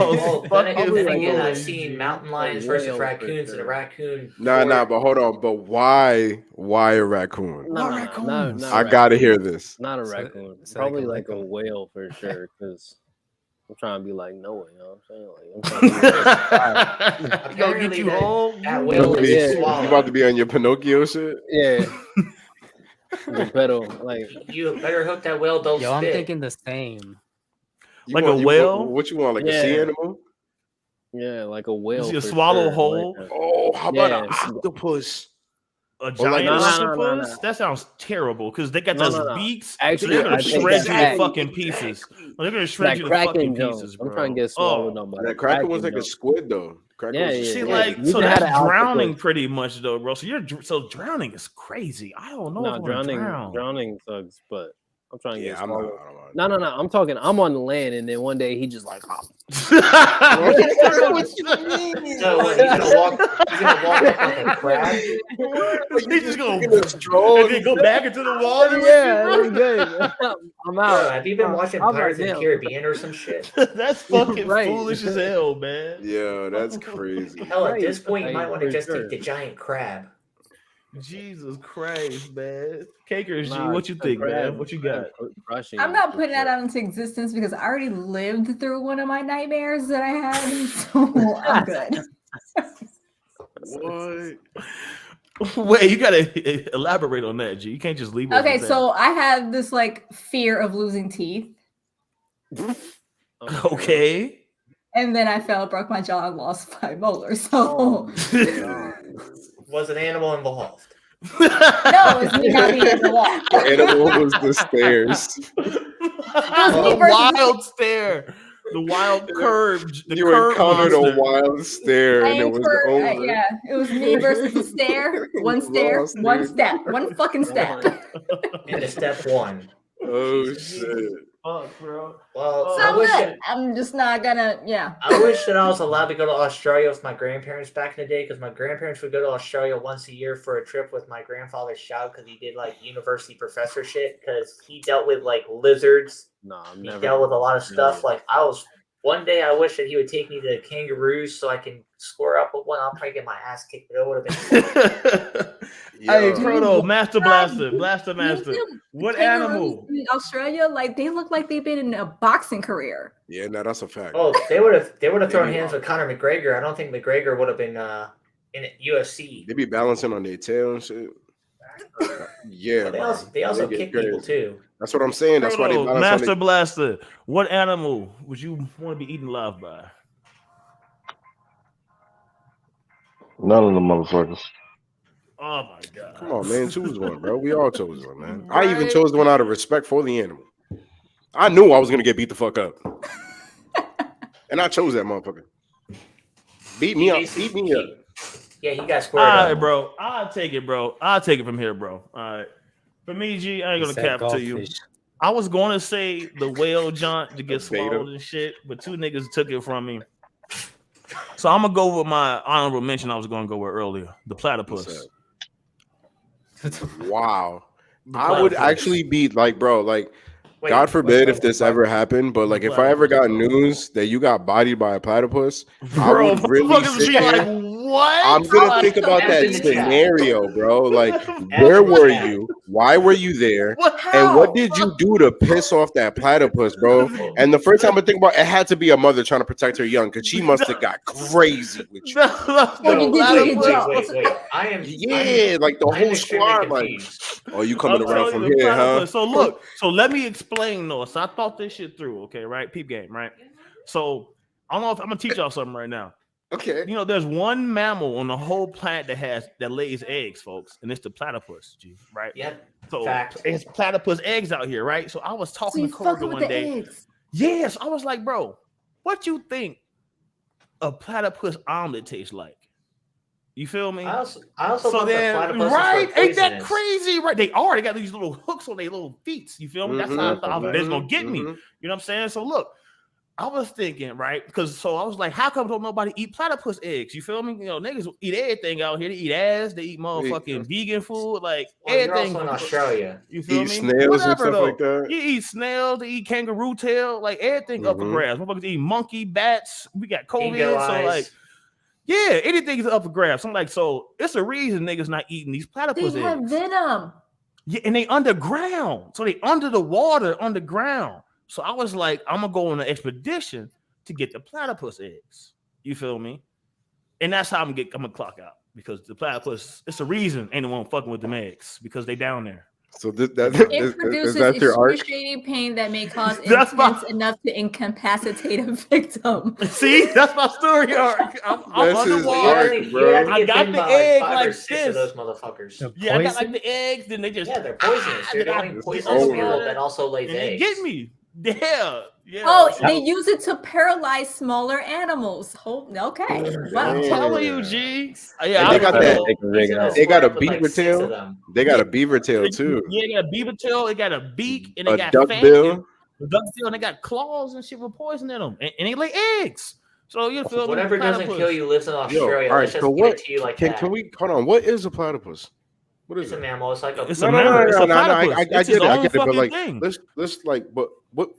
Well, then fucking again, like I've a- seen mountain lions a versus whale for raccoons, and a sure. raccoon. nah, but hold on. But why a raccoon? No, raccoons? not I a gotta raccoon. hear this. Not a So- raccoon. so they Probably can like lick a 'em. whale for sure. Because I'm trying to be like Noah. You know what I'm saying? Like, I'm trying to be like, Go get you that- home. that whale You is Yeah. about to be on your Pinocchio shit? yeah. The pedal, like You better hope that whale don't Yo, I'm spit. thinking the same. You Like want- a you whale? want- What you want? Like a sea Yeah. animal? yeah, like a whale. You for swallow sure. whole? Like Oh, how about an Yeah. octopus? A like- giant No, no, octopus? no, no. That sounds terrible because they got No, those no, no. beaks. Actually, so they're gonna I think shred that's you to right. fucking pieces. They're gonna shred that you to Kraken fucking Jones. pieces, I'm bro. trying to get swallowed Oh. up by That the Kraken was like a Jones. squid, though. Kraken Yeah, was a yeah, See, squid. like, You so can have that's an octopus. drowning pretty much, though, bro. So so drowning is crazy. I don't know No, if I wanna drown. drowning sucks, but I'm trying to get Yeah, I'm not. swallowed. I don't want- No. I'm talking. I'm on the land, and then one day he just like, oh, So what, he's gonna walk up like a crab. He's just gonna Look at the straw. and then go back into the water. yeah, that's good. I'm Bro, out. have you been watching I'm Pirates right of the now. Caribbean or some shit? That's fucking Right. foolish as hell, man. Yeah, that's crazy. Hell, at Right, this point, you like, might want to for just sure. take the giant crab. Jesus Christ, man. Cakers, G, Nah, what you the think, man? crab- What you got? crushing I'm it not for putting that sure. out into existence because I already lived through one of my nightmares that I had. So I'm good. What? Wait, you gotta elaborate on that, G. You can't just leave it. Okay, as that. so I had this like fear of losing teeth. Okay. And then I fell, broke my jaw, and lost 5 molars. So Was an animal involved? no, it's me not being able to walk. The animal was the stairs. The wild stare. The wild curve. The You curve encountered monster. a wild stare, and it was over. Yeah, it was me versus the stare. One stare, Lost, one dude. step, one fucking step. Into step 1. Oh shit! Fuck, bro. Well, So I I'm wish good. that, I'm just not gonna. Yeah. I wish that I was allowed to go to Australia with my grandparents back in the day, because my grandparents would go to Australia once a year for a trip with my grandfather's child, because he did like university professor shit, because he dealt with like lizards. No, I'm He never. dealt with a lot of stuff. never. Like one day I wish that he would take me to kangaroos so I can square up with one. I'll probably get my ass kicked, but it would have been. Hey, Yo. Proto, Master Blaster, Blaster You Master. see What kangaroos animal? in Australia? Like they look like they've been in a boxing career. Yeah, no, that's a fact. Oh, they would have thrown Maybe hands not. with Conor McGregor. I don't think McGregor would have been in UFC. They be balancing on their tail and shit. Yeah, But bro. they also get kick people crazy. too. That's what I'm saying. That's why they Proto, balance Master on Blaster. What animal would you want to be eaten alive by? None of the motherfuckers. Oh my god. Come on, man. Choose one, bro. We all chose one, man. I even Right. chose one out of respect for the animal. I knew I was gonna get beat the fuck up, and I chose that motherfucker. Beat me up. Beat me up. Yeah, he got All squared right, up. bro. I'll take it, bro. I'll take it from here, bro. All right. For me, G, I ain't gonna Said cap to you. goldfish. I was going to say the whale jaunt to get The beta. swallowed and shit, but 2 niggas took it from me. So I'm gonna go with my honorable mention. I was gonna go with earlier, the platypus. Wow. The I would platypus. actually be like, bro, like Wait, God forbid if wait, this wait. ever happened, but like if I ever got news that you got bodied by a platypus, I Bro, would really motherfuckers sit be like, there. what? I'm gonna think about F that in the chat. scenario, bro. Like, F where in the were chat. you? Why were you there? What? And How? what did you do to piss off that platypus, bro? And the first time I think about it, had to be a mother trying to protect her young, because she must have got crazy with you. Or you did you get Wait. I am Like the I'm whole extremely squad, like, confused. oh, you coming I'm around telling from you, the here, huh? platypus. So look, so let me explain though. So I thought this shit through, okay, right? Peep game, right? So I don't know if I'm gonna teach y'all something right now. Okay. You know, there's one mammal on the whole planet that lays eggs, folks, and it's the platypus, G, right? Yep. So Fact. it's platypus eggs out here, right? So I was So talking you to Corey fucking with one the day. eggs. Yes, I was like, bro, what you think a platypus omelet tastes like? You feel me? I also So thought then, that platypuses right? were Ain't that poisonous. crazy? Right? They are. They got these little hooks on their little feet. You feel me? That's how I thought they was gonna get me. You know what I'm saying? So look, I was thinking, right? Because so I was like, how come don't nobody eat platypus eggs? You feel me? You know, niggas eat everything out here. They eat ass. They eat motherfucking vegan food. Like Well, you're everything. also in Australia. You feel Eat me? snails and stuff though. like that. You eat snails, they eat kangaroo tail, like everything up for grabs. Motherfuckers eat monkey, bats. We got COVID, Dingo so eyes. like, yeah, anything's up for grabs. I'm like, so it's a reason niggas not eating these platypus They have eggs. venom. Yeah, and they underground, so they under the water, underground. So I was like, I'm gonna go on an expedition to get the platypus eggs. You feel me? And that's how I'm gonna clock out, because the platypus, it's a reason ain't no one fucking with them eggs, because they down there. So It is produces that your arc? excruciating pain that may cause That's my- intense enough to incapacitate a victim. See, that's my story arc. I'm That's his underwater. arc, You bro. have to I get got bitten the by egg 5 or like 6 this. of those motherfuckers. The Yeah, I got like poison? the eggs, then they just Yeah, they're poisonous. You're the They only got- poisonous over. mammal that also lays and they eggs. get me. Yeah. Oh, So- they use it to paralyze smaller animals. Okay. Wow. I'm telling you, G. Yeah, And I they got don't that- know. Take a rig out. They got a With like beaver 6 tail. of them. They got a beaver tail too. Yeah, they got a beaver tail, they got a beak, and they A got duck fangs, bill. a duck bill, and they got claws and shit with poison in them, and they lay eggs. So you feel me? Whatever doesn't Platypus. kill you lives in Yo, Australia. all right. Let's just So give what? it to you like Can that. we hold on? What is a platypus? What is It's a it? mammal. It's like a. It's No, a no, mammal. It's a no, I platypus. get It's his it. I own get it. But fucking like, thing. let's like, but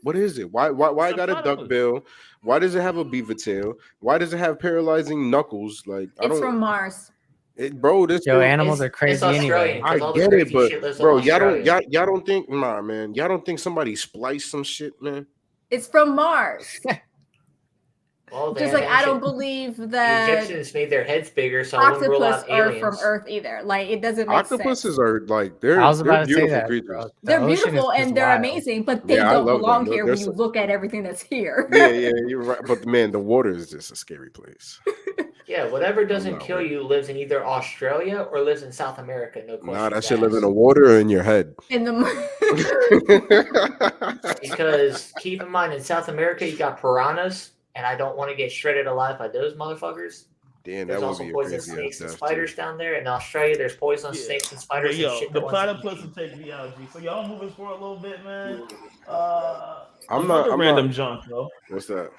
what is it? Why I It's a got a duck platypus. bill? Why does it have a beaver tail? Why does it have paralyzing knuckles? Like, I It's don't, from Mars. bro. This Yo, is- animals are It's crazy Australian. anyway. I 'cause all the get it, crazy shit but lives in bro, y'all Australia. don't think, nah, man, y'all don't think somebody spliced some shit, man? It's from Mars. Well, Just the like I don't ancient- believe The that Egyptians made their heads bigger, so I wouldn't rule octopus out are aliens. from Earth either. Like it doesn't make Octopuses sense. are like they're I was about to say beautiful that. creatures. Bro. The They're ocean is beautiful just and they're wild. amazing, but they Yeah, I don't love them. belong They're- here they're when you so- look at everything that's here. Yeah, you're right. But man, the water is just a scary place. Yeah, whatever doesn't not kill with you lives in either Australia or lives in South America. No question. Nah, that shit live in the water or in your head. In the Because keep in mind, in South America, you got piranhas, and I don't want to get shredded alive by those motherfuckers. Damn, There's that would also be a poisonous crazy snakes and ass spiders down there. In Australia, there's poisonous Yeah. snakes and Hey, spiders and yo, shit. the that wants to eat platypus you. will take me out, G. So y'all moving forward a little bit, man. I'm random not. junk, though. What's that?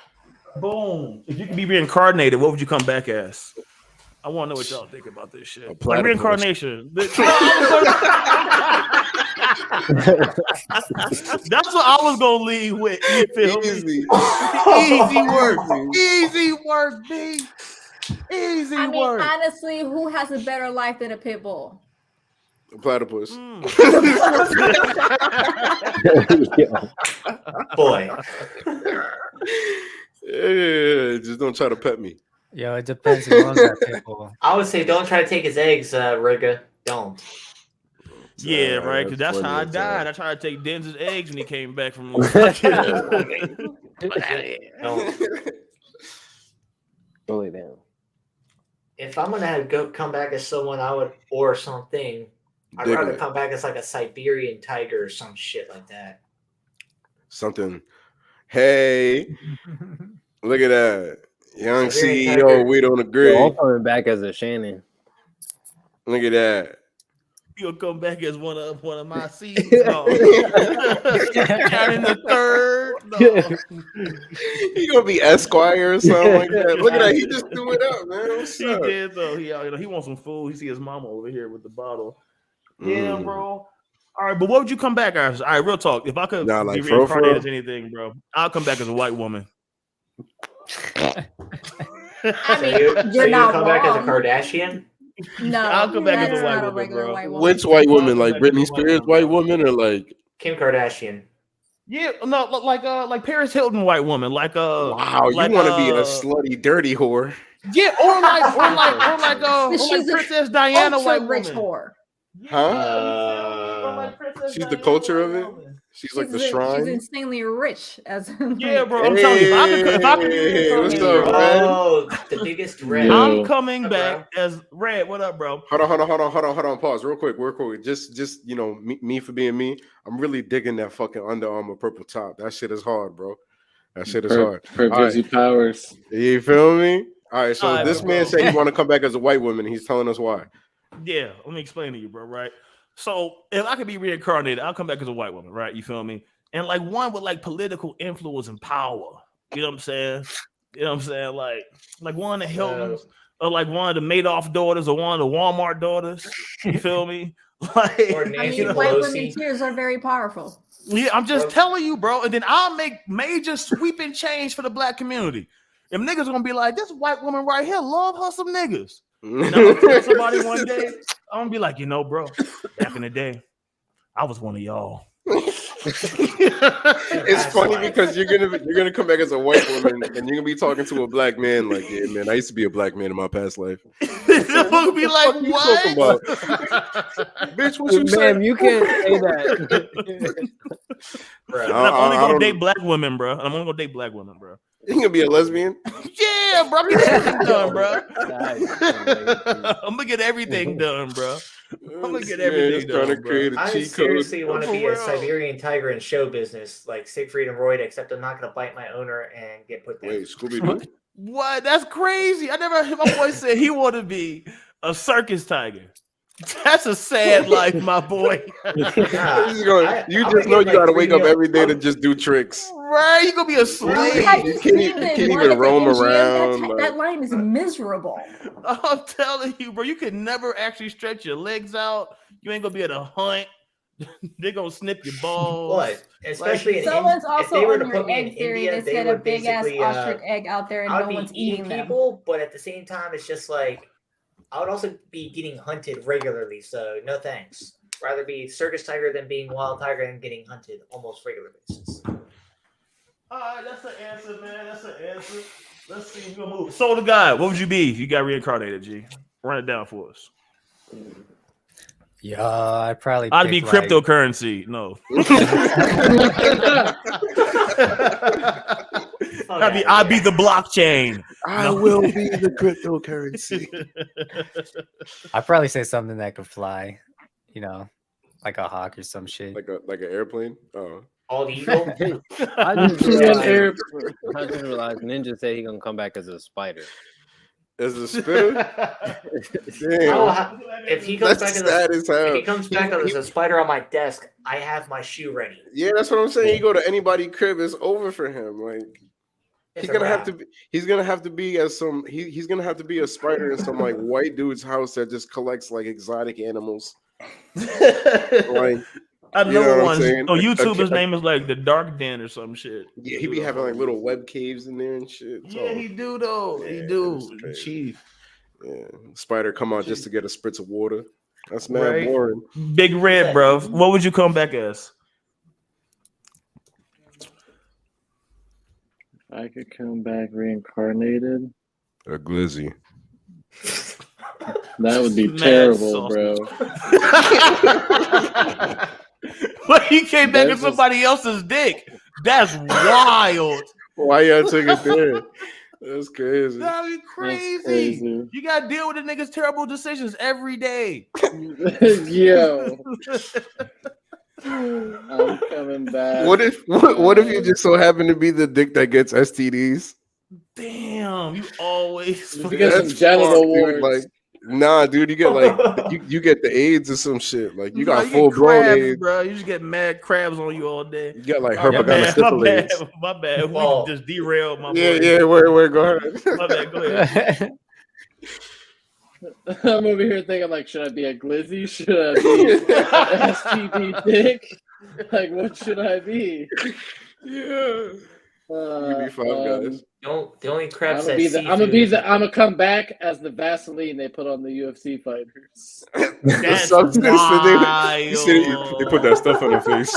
Boom. If you could be reincarnated, what would you come back as? I want to know what y'all think about this shit. Like platypus. reincarnation. That's what I was gonna lead with. You feel me? Easy. Easy work. Easy work, B. Easy I mean, work. honestly, who has a better life than a pit bull? A platypus. Boy, Yeah, just don't try to pet me. Yo, it depends who owns that pit bull. I would say don't try to take his eggs, Riga. Don't. Yeah, right. Because that's how I funny as died. hell. I tried to take Denz's eggs when he came back from. Don't. Roll it down. If I'm gonna come back as someone, I would or something. I'd rather Diglett. come back as like a Siberian tiger or some shit like that. Something. Hey, look at that. Young Siberian CEO, tiger. we don't We're agree. all coming back as a Shannon. Look at that. You'll come back as one of my seeds. No. Not in the third. No. He gonna be Esquire or something like that. Look at that. He just threw it up, man. What's He up? did though. He wants some food. He see his mama over here with the bottle. Yeah, Mm. bro. All right, but what would you come back as? All right, real talk. If I could Nah, be like, for real, reincarnated as anything, bro, I'll come back as a white woman. I So mean, you you're not come back as a wrong. Kardashian? No, I'll come back as a that's white not woman, regular bro. white woman. Which white woman? Like I'll come back Britney as a white Spears woman, white bro. woman, or like Kim Kardashian. Yeah, no, like Paris Hilton white woman, like wow, like, you want to be a slutty, dirty whore? yeah, or like Princess Diana Ultra white rich woman. whore. Huh? Or like Princess She's the Diana culture of white it. woman. She's like the She's shrine. insanely rich. As Yeah, bro. I'm telling you, if I could be Hey, what's reincarnated, up, bro, Red? Oh, the biggest red. Yeah. I'm coming What up, back as Red. What up, bro? Hold on. Pause, real quick. Just you know, me for being me. I'm really digging that fucking Under Armour purple top. That shit is hard, bro. That shit is hard. Perp All gives you powers. You feel me? All right. So All right, this bro. man said he want to come back as a white woman. He's telling us why. Yeah, let me explain to you, bro. Right. So if I could be reincarnated, I'll come back as a white woman, right? You feel me? And like one with like political influence and power. You know what I'm saying? You know what I'm saying? Like one of the Hiltons, or like one of the Madoff daughters, or one of the Walmart daughters. You feel me? Like, Or I Nancy mean, white women Pelosi. tears are very powerful. yeah, I'm just Or- telling you, bro. And then I'll make major sweeping change for the black community. Them niggas gonna be like, this white woman right here, love her some niggas. And I'm gonna tell somebody one day, I'm gonna be like, you know, bro, back in the day, I was one of y'all. It's funny because you're gonna come back as a white woman and you're gonna be talking to a black man like, yeah, man, I used to be a black man in my past life. They're gonna be like, What you talking what? Bitch, what you say? Ma'am, you can't say that. Bro. I'm only I gonna don't- date black women, bro. I'm only gonna date black women, bro. You gonna be a lesbian? Yeah, bro. I'm gonna get everything done, bro. Nice. I'm gonna get everything done, bro. I'm gonna get Man, everything it's trying to done, bro. create a I cheat code. seriously want to For be a real. Siberian tiger in show business, like Siegfried and Roy, except I'm not gonna bite my owner and get put down. Wait, Scooby Doo? What? That's crazy. I never heard my boy said he want to be a circus tiger. That's a sad life, my boy. Nah, You just I'm know gonna you get, gotta like, wake up 3 every day to million- just do tricks. Right? You gonna be a slave. Have You you can't- seen you the can't one even at the roam MGM? around, That, like- that line is miserable. I'm telling you, bro. You can never actually stretch your legs out. You ain't gonna be able to hunt. They're gonna snip your balls. What? Especially in Someone's if also they were on to your put me in egg theory. India, They they said a would big ass basically, ostrich egg out there and I no would one's be eating eating them. people, but at the same time, it's just like I would also be getting hunted regularly. So no thanks. Rather be circus tiger than being wild tiger and getting hunted almost regular basis. All right, that's the answer, man. That's the answer. Let's see if we gonna move. Soul to God, what would you be if you got reincarnated, G? Run it down for us. Yeah, I'd probably. I'd be pick, like- cryptocurrency. No. I'd be the blockchain. I will be the cryptocurrency. I'd probably say something that could fly, you know, like a hawk or some shit. like an airplane. Oh. All evil. I just Yeah, realized Ninja said he gonna come back as a spider. As a spitter? Oh, Damn. if he comes That's back as sad a, as hell. if he comes back as a spider on my desk, I have my shoe ready. Yeah, that's what I'm saying. You go to anybody crib, it's over for him. Like It's he's a gonna have wrap. to be. He's gonna have to be as some. He's gonna have to be a spider in some like white dude's house that just collects like exotic animals. Like I You know know what I'm one saying? on YouTube. His name is like the Dark Den or some shit. yeah, he be having like little web caves in there and shit. Yeah, he do though. Yeah, he do. that's crazy. Chief. Yeah, spider come out just to get a spritz of water. That's mad Right. boring. Big Red, bro. What would you come back as? I could come back reincarnated. A glizzy. That would be Mad terrible, sauce. bro. But he came back That's as somebody else's dick. That's wild. Why y'all took it there? That's crazy. That'd be That's crazy. crazy. You gotta deal with the nigga's terrible decisions every day. Yo, I'm coming back. What if you just so happen to be the dick that gets STDs? Damn, you always You get some That's genital fucked, dude. warts. Like, nah, dude, you get like you get the AIDS or some shit. Like you got get full blown crabs, AIDS. bro. You just get mad crabs on you all day. You got like My bad, herpaganosyphilis. my bad. Well, We just derailed my Yeah, boy. yeah. Where? Go ahead. My bad. Go ahead. I'm over here thinking like, should I be a glizzy? Should I be a STD dick? Like, what should I be? Yeah. You be Five Guys. The only I'm crabs gonna that be seafood. I'm gonna come back as the Vaseline they put on the UFC fighters. The That's substance that wild. you said they put that stuff on their face.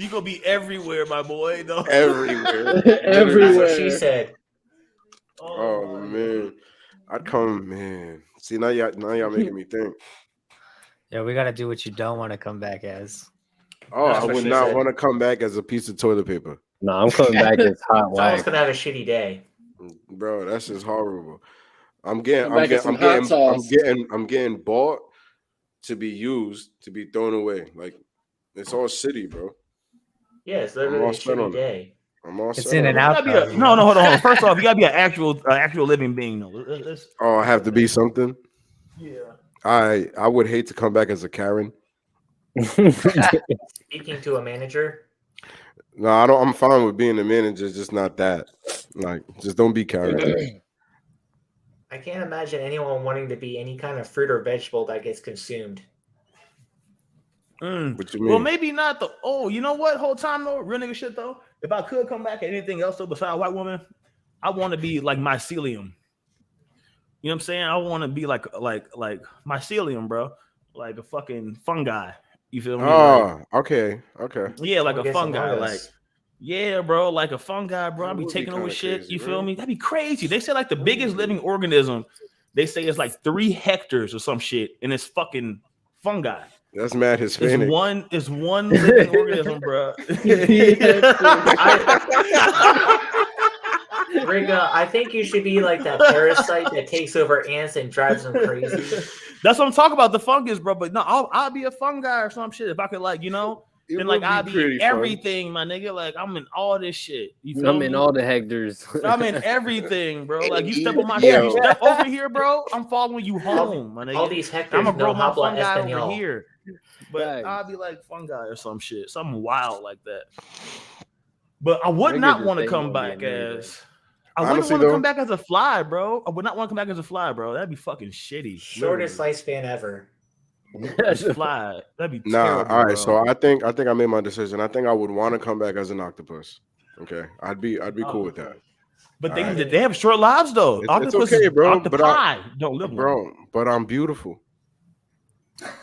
You gonna be everywhere, my boy. No. Everywhere. That's what she said. Oh man, I'd come, man. See now y'all making me think. Yeah, we gotta do what you don't want to come back as. Oh, That's I what would she not said. want to come back as a piece of toilet paper, No, I'm coming back as hot Someone's wife. gonna have a shitty day. bro. That's just horrible. I'm Come back with some hot sauce. getting bought to be used, to be thrown away. Like it's all shitty, bro. Yeah, it's I'm literally all a set on shitty it. day. I'm all It's set in on and it. out. No, hold on. First off, you gotta be an actual living being. though. Let's- Oh, I have to be something. yeah. I would hate to come back as a Karen. Speaking to a manager. No, I don't. I'm fine with being a manager, just not that. Like, just don't be Karen. I can't imagine anyone wanting to be any kind of fruit or vegetable that gets consumed. What you mean? Well, maybe not the. Oh, you know what? Whole time though, real nigga shit though. If I could come back at anything else though, besides white woman, I want to be like mycelium. You know what I'm saying? I want to be like mycelium, bro. Like a fucking fungi. You feel me? Oh, okay. Yeah, like I a guess fungi. Among Like, Us. yeah, bro, like a fungi, bro. That I be would be taking over kinda shit. crazy, You feel right? me? That'd be crazy. They say like the biggest living organism, they say it's like 3 hectares or some shit, and it's fucking fungi. That's mad Hispanic. It's one living organism, bro. Riga, I think you should be like that parasite that takes over ants and drives them crazy. That's what I'm talking about, the fungus, bro. But no, I'll be a fungi or some shit if I could, like, you know. It Then like would I'll pretty be fun. everything, my nigga. Like I'm in all this shit. You feel I'm me? in all the hectares. I'm in everything, bro. Like you step on my Yo. shit, you step over here, bro. I'm following you home, my nigga. All these hectares I'm gonna grow no my habla fungi over español. here. But Facts. I'll be like fungi or some shit, something wild like that. But I would Niggas not just want to ain't come gonna back get made, as. I wouldn't Honestly, want to though- come back as a fly, bro. I would not want to come back as a fly, bro. That'd be fucking shitty. Shortest lifespan ever. As a fly. That'd be Nah, terrible, all right. bro. So I think I made my decision. I think I would want to come back as an octopus. Okay, I'd be cool with that, But all right. they have short lives though. It's Octopus okay, is- bro, but Octopi don't live long. bro. But I'm beautiful,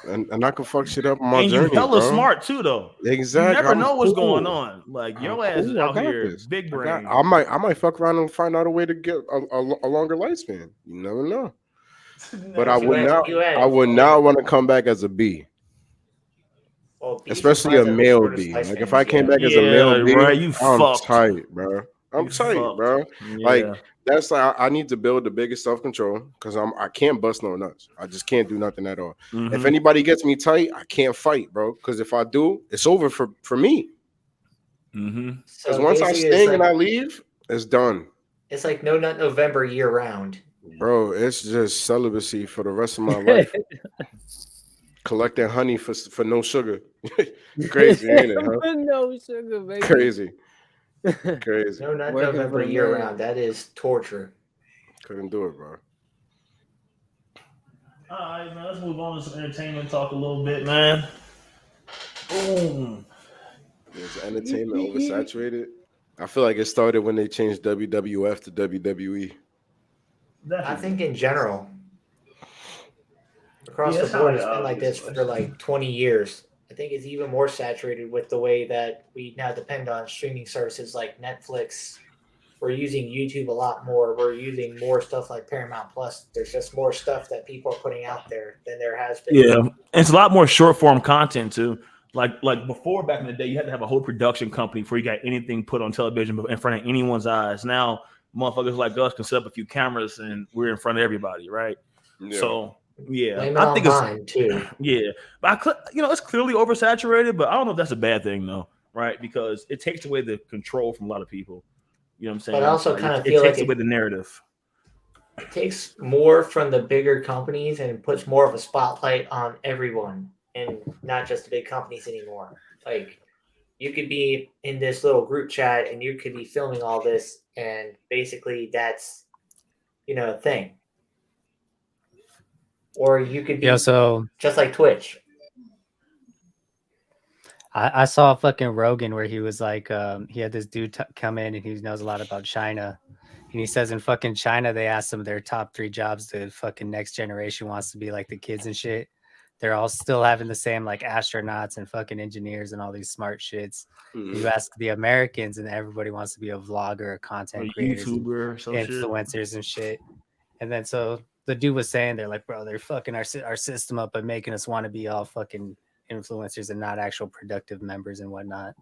and I can fuck shit up on my And journey, you hella bro. smart too, though. Exactly. You never I'm know what's cool. going on. Like your I'm ass is cool. I out got here, this. big I brain. might fuck around and find out a way to get a longer lifespan. You never know. But I You would had- not. you had- I would not want to come back as a bee, Well, bees especially are a the male shortest bee. Like if lifespans, I came yeah. back as a male Yeah, bee, right, you I'm fucked. tight, bro. I'm You tight, fucked. bro. Yeah. Like that's like I need to build the biggest self control because I can't bust no nuts. I just can't do nothing at all. If Mhm. anybody gets me tight, I can't fight, bro. Because if I do, it's over for me. Mhm. Because So once I basically, sting and I leave, it's done, it's like No Nut November year round. bro. It's just celibacy for the rest of my life. Collecting honey for no sugar. Crazy, ain't it? Huh? No sugar, baby. Crazy, crazy. No Nut Working for November the year man. round. That is torture. Couldn't do it, bro. All right, man. Let's move on to some entertainment talk a little bit, man. Boom. Is entertainment oversaturated? I feel like it started when they changed WWF to WWE. I think in general, across Yeah, the that's how board, it it's been like this is. for like 20 years. I think it's even more saturated with the way that we now depend on streaming services like Netflix. We're using YouTube a lot more. We're using more stuff like Paramount Plus. There's just more stuff that people are putting out there than there has been. Yeah, and it's a lot more short form content too. Like before, back in the day, you had to have a whole production company before you got anything put on television in front of anyone's eyes. Now, motherfuckers like us can set up a few cameras and we're in front of everybody, right? Yeah. So yeah, Blame it I on think it's mine too. yeah, but it's clearly oversaturated. But I don't know if that's a bad thing though, right? Because it takes away the control from a lot of people. You know what I'm saying? But I also Like, kinda it feel takes like away the narrative. It takes more from the bigger companies and puts more of a spotlight on everyone and not just the big companies anymore. Like you could be in this little group chat and you could be filming all this and basically that's thing. Or you could be so just like Twitch. I saw a fucking Rogan where he was like, he had this dude come in and he knows a lot about China. And he says in fucking China, they asked him their top 3 jobs the fucking next generation wants to be like the kids and shit. They're all still having the same like astronauts and fucking engineers and all these smart shits. Mhm. You ask the Americans and everybody wants to be a vlogger, a content creator, YouTuber, or some shit. influencers and shit. And then so the dude was saying, they're like, bro, they're fucking our system up by making us want to be all fucking influencers and not actual productive members and whatnot.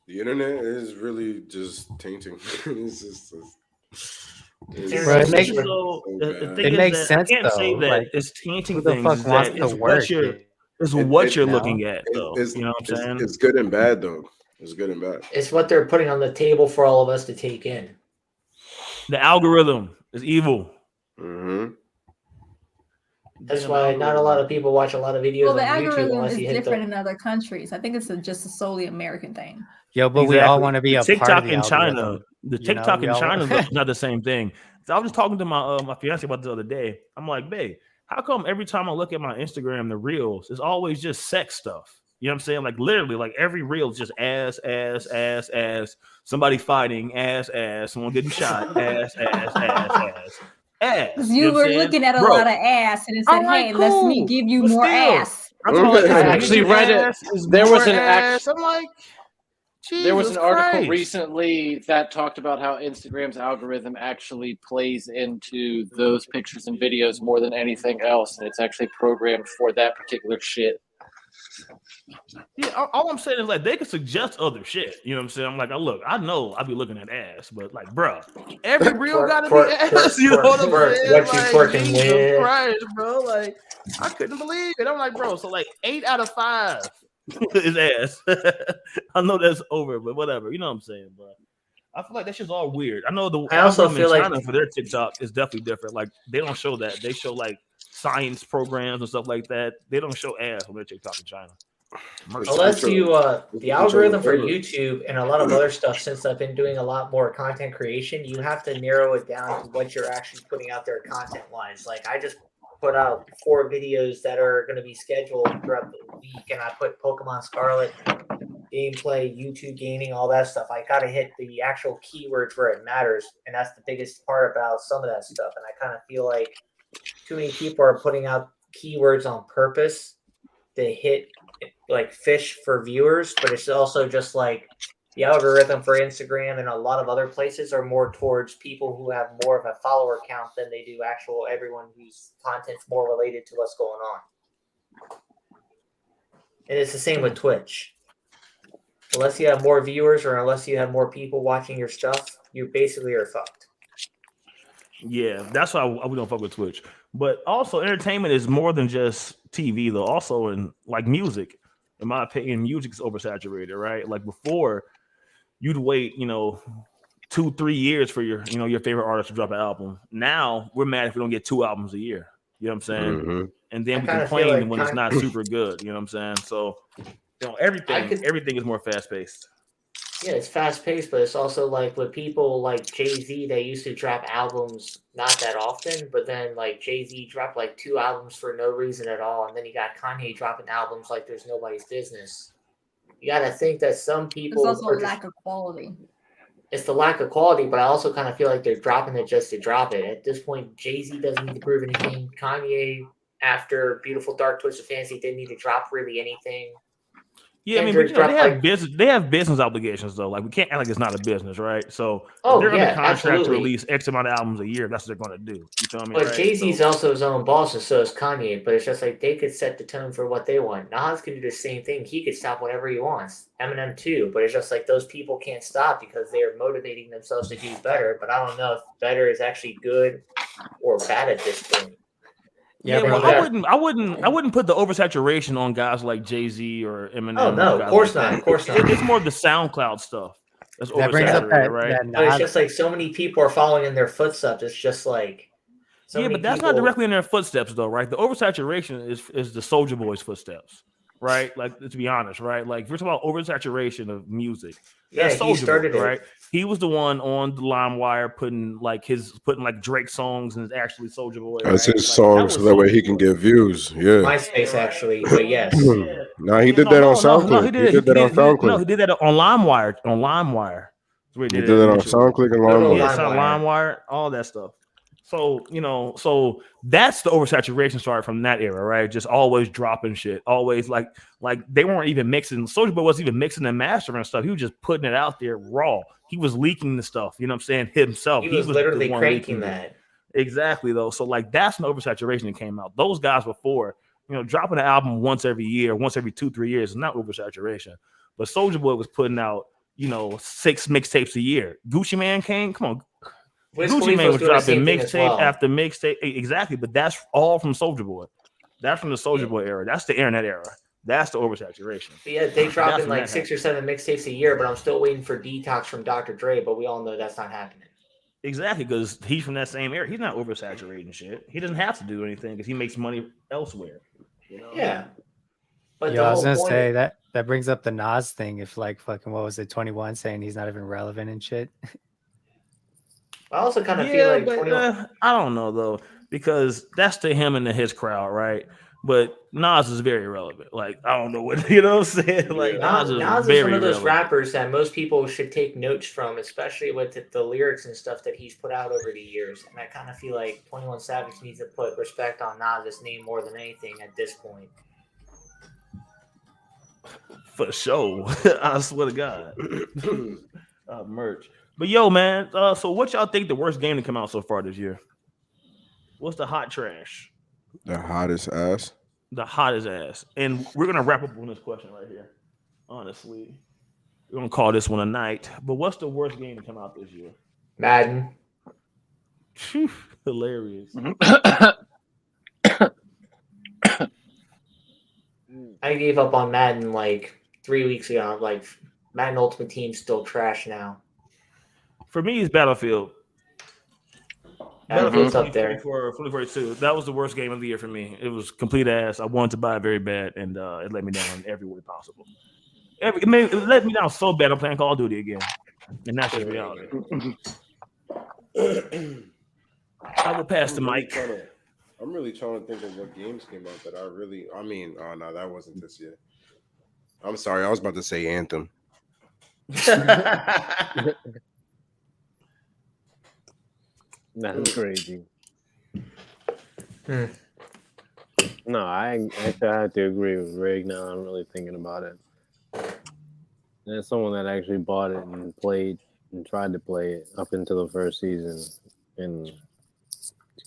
The internet is really just tainting. It's just. Bro, it makes, it makes sense. I can't though. say that Like, it's tainting who the things. fuck Is wants that to it's work? what you're you know? looking at, though. You know what I'm saying? It's good and bad, though. It's good and bad. It's what they're putting on the table for all of us to take in. The algorithm is evil. Mm-hmm. That's why not a lot of people watch a lot of videos Well, the on YouTube algorithm unless is you hit different the. in other countries. I think it's just a solely American thing. Yo, but we all want to be a TikTok part of the in China. algorithm, The you know? TikTok We in all- China is not the same thing. So I was just talking to my fiance about the other day. I'm like, babe, how come every time I look at my Instagram, the reels, it's always just sex stuff? You know what I'm saying? Like literally, like every reel is just ass, somebody fighting, ass, someone getting shot, ass. Because you were looking at a lot of ass and it said, like, hey, let me cool, give you but more still, ass. I told her, I actually read it. There was an I'm like, There was an article Christ. recently that talked about how Instagram's algorithm actually plays into those pictures and videos more than anything else, and it's actually programmed for that particular shit. Yeah, all I'm saying is like they can suggest other shit. You know what I'm saying? I'm like, look, I know I be looking at ass, but like, bro, every reel gotta be ass. You know what I'm saying? What you Like, twerking Jesus with. Christ, bro. Like, I couldn't believe it. I'm like, bro, so like 8 out of 5 is ass. I know that's over, but whatever. You know what I'm saying? But I feel like that shit's all weird. I know the I also algorithm feel in like- China for their TikTok is definitely different. Like they don't show that. They show like science programs and stuff like that. They don't show ass on their TikTok in China. Unless you, the algorithm for YouTube and a lot of other stuff, since I've been doing a lot more content creation, you have to narrow it down to what you're actually putting out there content wise. Like I just put out 4 videos that are going to be scheduled throughout the week, and I put Pokemon Scarlet gameplay, YouTube gaming, all that stuff. I got to hit the actual keywords where it matters, and that's the biggest part about some of that stuff. And I kind of feel like too many people are putting out keywords on purpose to hit like fish for viewers, but it's also just like the algorithm for Instagram and a lot of other places are more towards people who have more of a follower count than they do actual everyone whose content's more related to what's going on. And it's the same with Twitch. Unless you have more viewers or unless you have more people watching your stuff, you basically are fucked. Yeah, that's why we don't fuck with Twitch. But also, entertainment is more than just TV, though. Also, in like music, in my opinion, music is oversaturated, right? Like before, you'd wait, 2-3 years for your favorite artist to drop an album. Now we're mad if we don't get 2 albums a year. You know what I'm saying? Mm-hmm. And then I we kinda feel complain like when it's not super good. You know what I'm saying? So, everything is more fast paced. Yeah, it's fast paced, but it's also like with people like Jay-Z, they used to drop albums not that often, but then like Jay-Z dropped like 2 albums for no reason at all, and then you got Kanye dropping albums like there's nobody's business. You got to think that some people It's also are a lack of quality. it's the lack of quality, but I also kind of feel like they're dropping it just to drop it. At this point, Jay-Z doesn't need to prove anything. Kanye, after Beautiful Dark Twisted Fantasy, didn't need to drop really anything. Yeah, Kendrick but they have dropped, business. They have business obligations though. Like we can't act like it's not a business, right? So Oh, if they're yeah, under contract to absolutely. release X amount of albums a year, that's what they're going to do. You feel me? But right? Jay-Z's So, also his own boss, and so is Kanye. But it's just like they could set the tone for what they want. Nas can do the same thing. He could stop whenever he wants. Eminem too. But it's just like those people can't stop because they are motivating themselves to do better. But I don't know if better is actually good or bad at this point. yeah, bro, well, yeah. I wouldn't put the oversaturation on guys like Jay-Z or Eminem. Oh, no, or guys of course like not, that. of course not. It's more of the SoundCloud stuff that's That brings up oversaturated, right? But it's Nas- just like so many people are following in their footsteps. It's just like so Yeah, many but that's people, not directly in their footsteps though, right? The oversaturation is the Soulja Boy's footsteps. right? Like, to be honest, right? Like, if you're talking about oversaturation of music, Yeah, that's he Soulja started Boy, it. right? He was the one on the LimeWire putting Drake songs and it's actually Soulja Boy. That's right? his Like, song, so that way Soulja he can Boy. get views. Yeah. MySpace, actually, but yes. No, he did that on SoundClick. He did that on SoundClick. No, he did that on LimeWire. On LimeWire. That's where He did that on SoundClick and Go to LimeWire. Yeah, it's on LimeWire. LimeWire, all that stuff. So, so that's the oversaturation started from that era, right? Just always dropping shit. Always like they weren't even mixing. Soulja Boy wasn't even mixing and mastering stuff. He was just putting it out there raw. He was leaking the stuff, you know what I'm saying, himself. He was literally the one cranking leaking that. Exactly, though. So, like, that's an oversaturation that came out. Those guys before, dropping an album once every year, once every 2-3 years is not oversaturation. But Soulja Boy was putting out, 6 mixtapes a year. Gucci Mane came, come on. Wiz Gucci Khalifa Mane was doing the dropping same thing as mixtape well. after mixtape. Exactly, but that's all from Soulja Boy. That's from the Soulja Boy era. That's the internet era. That's the oversaturation. Yeah, they drop That's in when like that 6 or 7 mixtapes a year, but I'm still waiting for Detox from Dr. Dre, but we all know that's not happening. Exactly, because he's from that same era. He's not oversaturating shit. He doesn't have to do anything because he makes money elsewhere. Yeah. But Yo, I was the gonna whole say point, that brings up the Nas thing. If like fucking what was it, 21 saying he's not even relevant and shit. I also kind of feel like but 21. I don't know though, because that's to him and to his crowd, right? But Nas is very relevant. Like, I don't know what you know what I'm saying. Like, Nas Nas is is very one of those relevant. rappers that most people should take notes from, especially with the lyrics and stuff that he's put out over the years. And I kind of feel like 21 Savage needs to put respect on Nas' name more than anything at this point. For sure. I swear to God. Merch. But yo, man, so what y'all think the worst game to come out so far this year? What's the hot trash? The hottest ass. The hottest ass. And we're gonna wrap up on this question right here. Honestly. We're gonna call this one a night. But what's the worst game to come out this year? Madden. Hilarious. I gave up on Madden like 3 weeks ago. I'm like, Madden Ultimate Team's still trash now. For me, it's Battlefield. Battlefield's up there. 2042. That was the worst game of the year for me. It was complete ass. I wanted to buy it very bad, and it let me down in every way possible. It let me down so bad. I'm playing Call of Duty again, and that's just reality. I will pass the mic. I'm really trying to think of what games came out that oh no, that wasn't this year. I'm sorry, I was about to say Anthem. That's crazy. No, I actually have to agree with Rig now. I'm really thinking about it. There's someone that actually bought it and played and tried to play it up until the first season and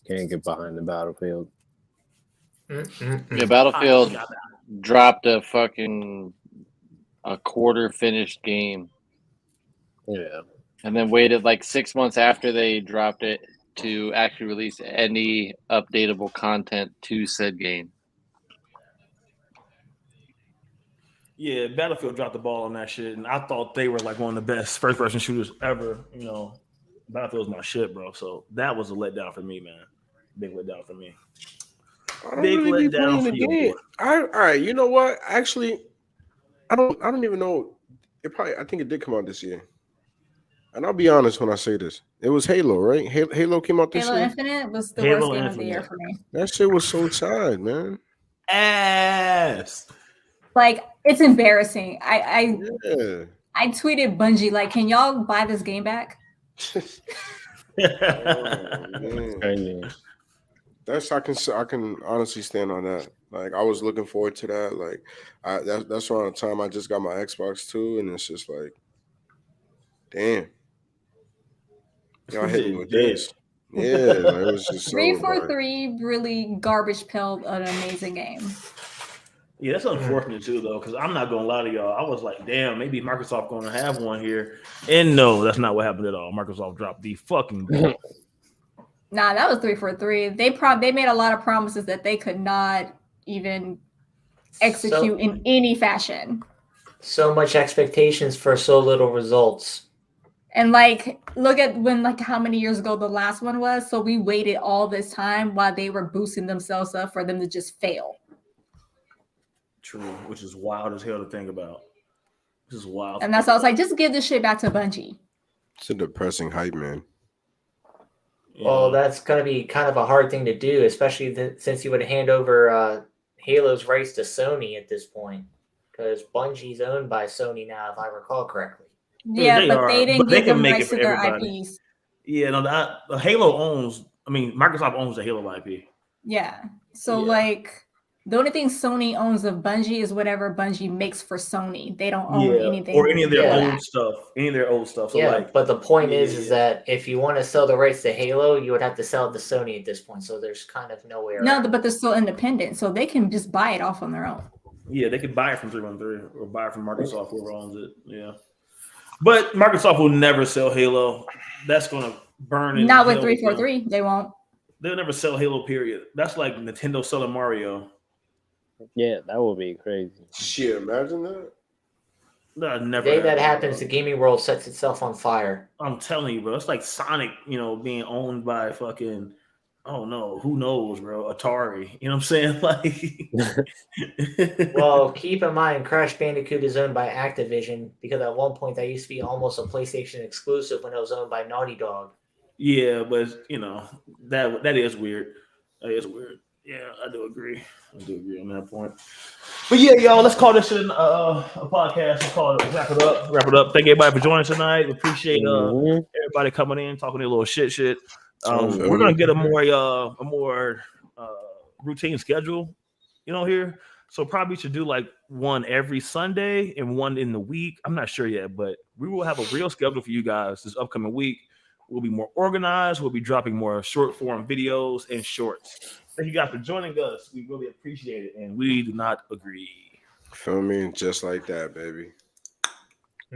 can't get behind the Battlefield. Yeah, Battlefield dropped a quarter finished game. Yeah. And then waited like 6 months after they dropped it to actually release any updatable content to said game. Yeah, Battlefield dropped the ball on that shit, and I thought they were like one of the best first-person shooters ever. Battlefield's my shit, bro. So that was a letdown for me, man. Big letdown for me. I don't Big really be letdown playing for the you, game. boy. All right, you know what? Actually, I don't even know. I think it did come out this year. And I'll be honest when I say this. It was Halo, right? Halo came out this Halo year. Infinite was the Halo worst game of the Infinite. year for me. That shit was so sad, man. Ass. Like, it's embarrassing. I Yeah. tweeted Bungie, like, can y'all buy this game back? Oh, man. Crazy. That's I can honestly stand on that. Like I was looking forward to that. Like that's around the time I just got my Xbox too, and it's just like, damn, y'all hit me with this. Yeah, like, it was just so 343 really garbage pailed an amazing game. Yeah, that's unfortunate too, though, because I'm not gonna lie to y'all. I was like, damn, maybe Microsoft gonna have one here, and no, that's not what happened at all. Microsoft dropped the fucking ball. Nah, that was 343. They made a lot of promises that they could not even execute in any fashion. So much expectations for so little results. And like, look at how many years ago the last one was. So we waited all this time while they were boosting themselves up for them to just fail. True, which is wild as hell to think about. This is wild. And that's why I was like, just give this shit back to Bungie. It's a depressing hype, man. Well, that's going to be kind of a hard thing to do, especially since you would hand over Halo's rights to Sony at this point, because Bungie's owned by Sony now, if I recall correctly. Yeah, but they didn't give them rights to their everybody. IPs. Yeah, no, Halo owns. I mean, Microsoft owns the Halo IP. Yeah. So like, the only thing Sony owns of Bungie is whatever Bungie makes for Sony. They don't own anything or any of their old stuff. Any of their old stuff. So yeah, like, but the point is that if you want to sell the rights to Halo, you would have to sell it to Sony at this point. So there's kind of nowhere. No, but they're still independent, so they can just buy it off on their own. Yeah, they could buy it from 313 or buy it from Microsoft, whoever owns it. Yeah, but Microsoft will never sell Halo. That's gonna burn. Not with 343, they won't. They'll never sell Halo. Period. That's like Nintendo selling Mario. Yeah, that would be crazy. Shit, imagine that. That never. The day that happens, the gaming world sets itself on fire. I'm telling you, bro. It's like Sonic, being owned by fucking, oh no, who knows, bro? Atari. You know what I'm saying? Like, well, keep in mind, Crash Bandicoot is owned by Activision because at one point that used to be almost a PlayStation exclusive when it was owned by Naughty Dog. Yeah, but that is weird. That is weird. Yeah, I do agree. On that point. But yeah, y'all, let's call this shit a podcast. Let's call it wrap it up. Thank everybody for joining us tonight. We appreciate everybody coming in, talking their little shit. We're gonna get a more routine schedule, here. So probably should do like one every Sunday and one in the week. I'm not sure yet, but we will have a real schedule for you guys this upcoming week. We'll be more organized. We'll be dropping more short form videos and shorts. Thank you guys for joining us. We really appreciate it, and we do not agree. Feel me? Just like that, baby.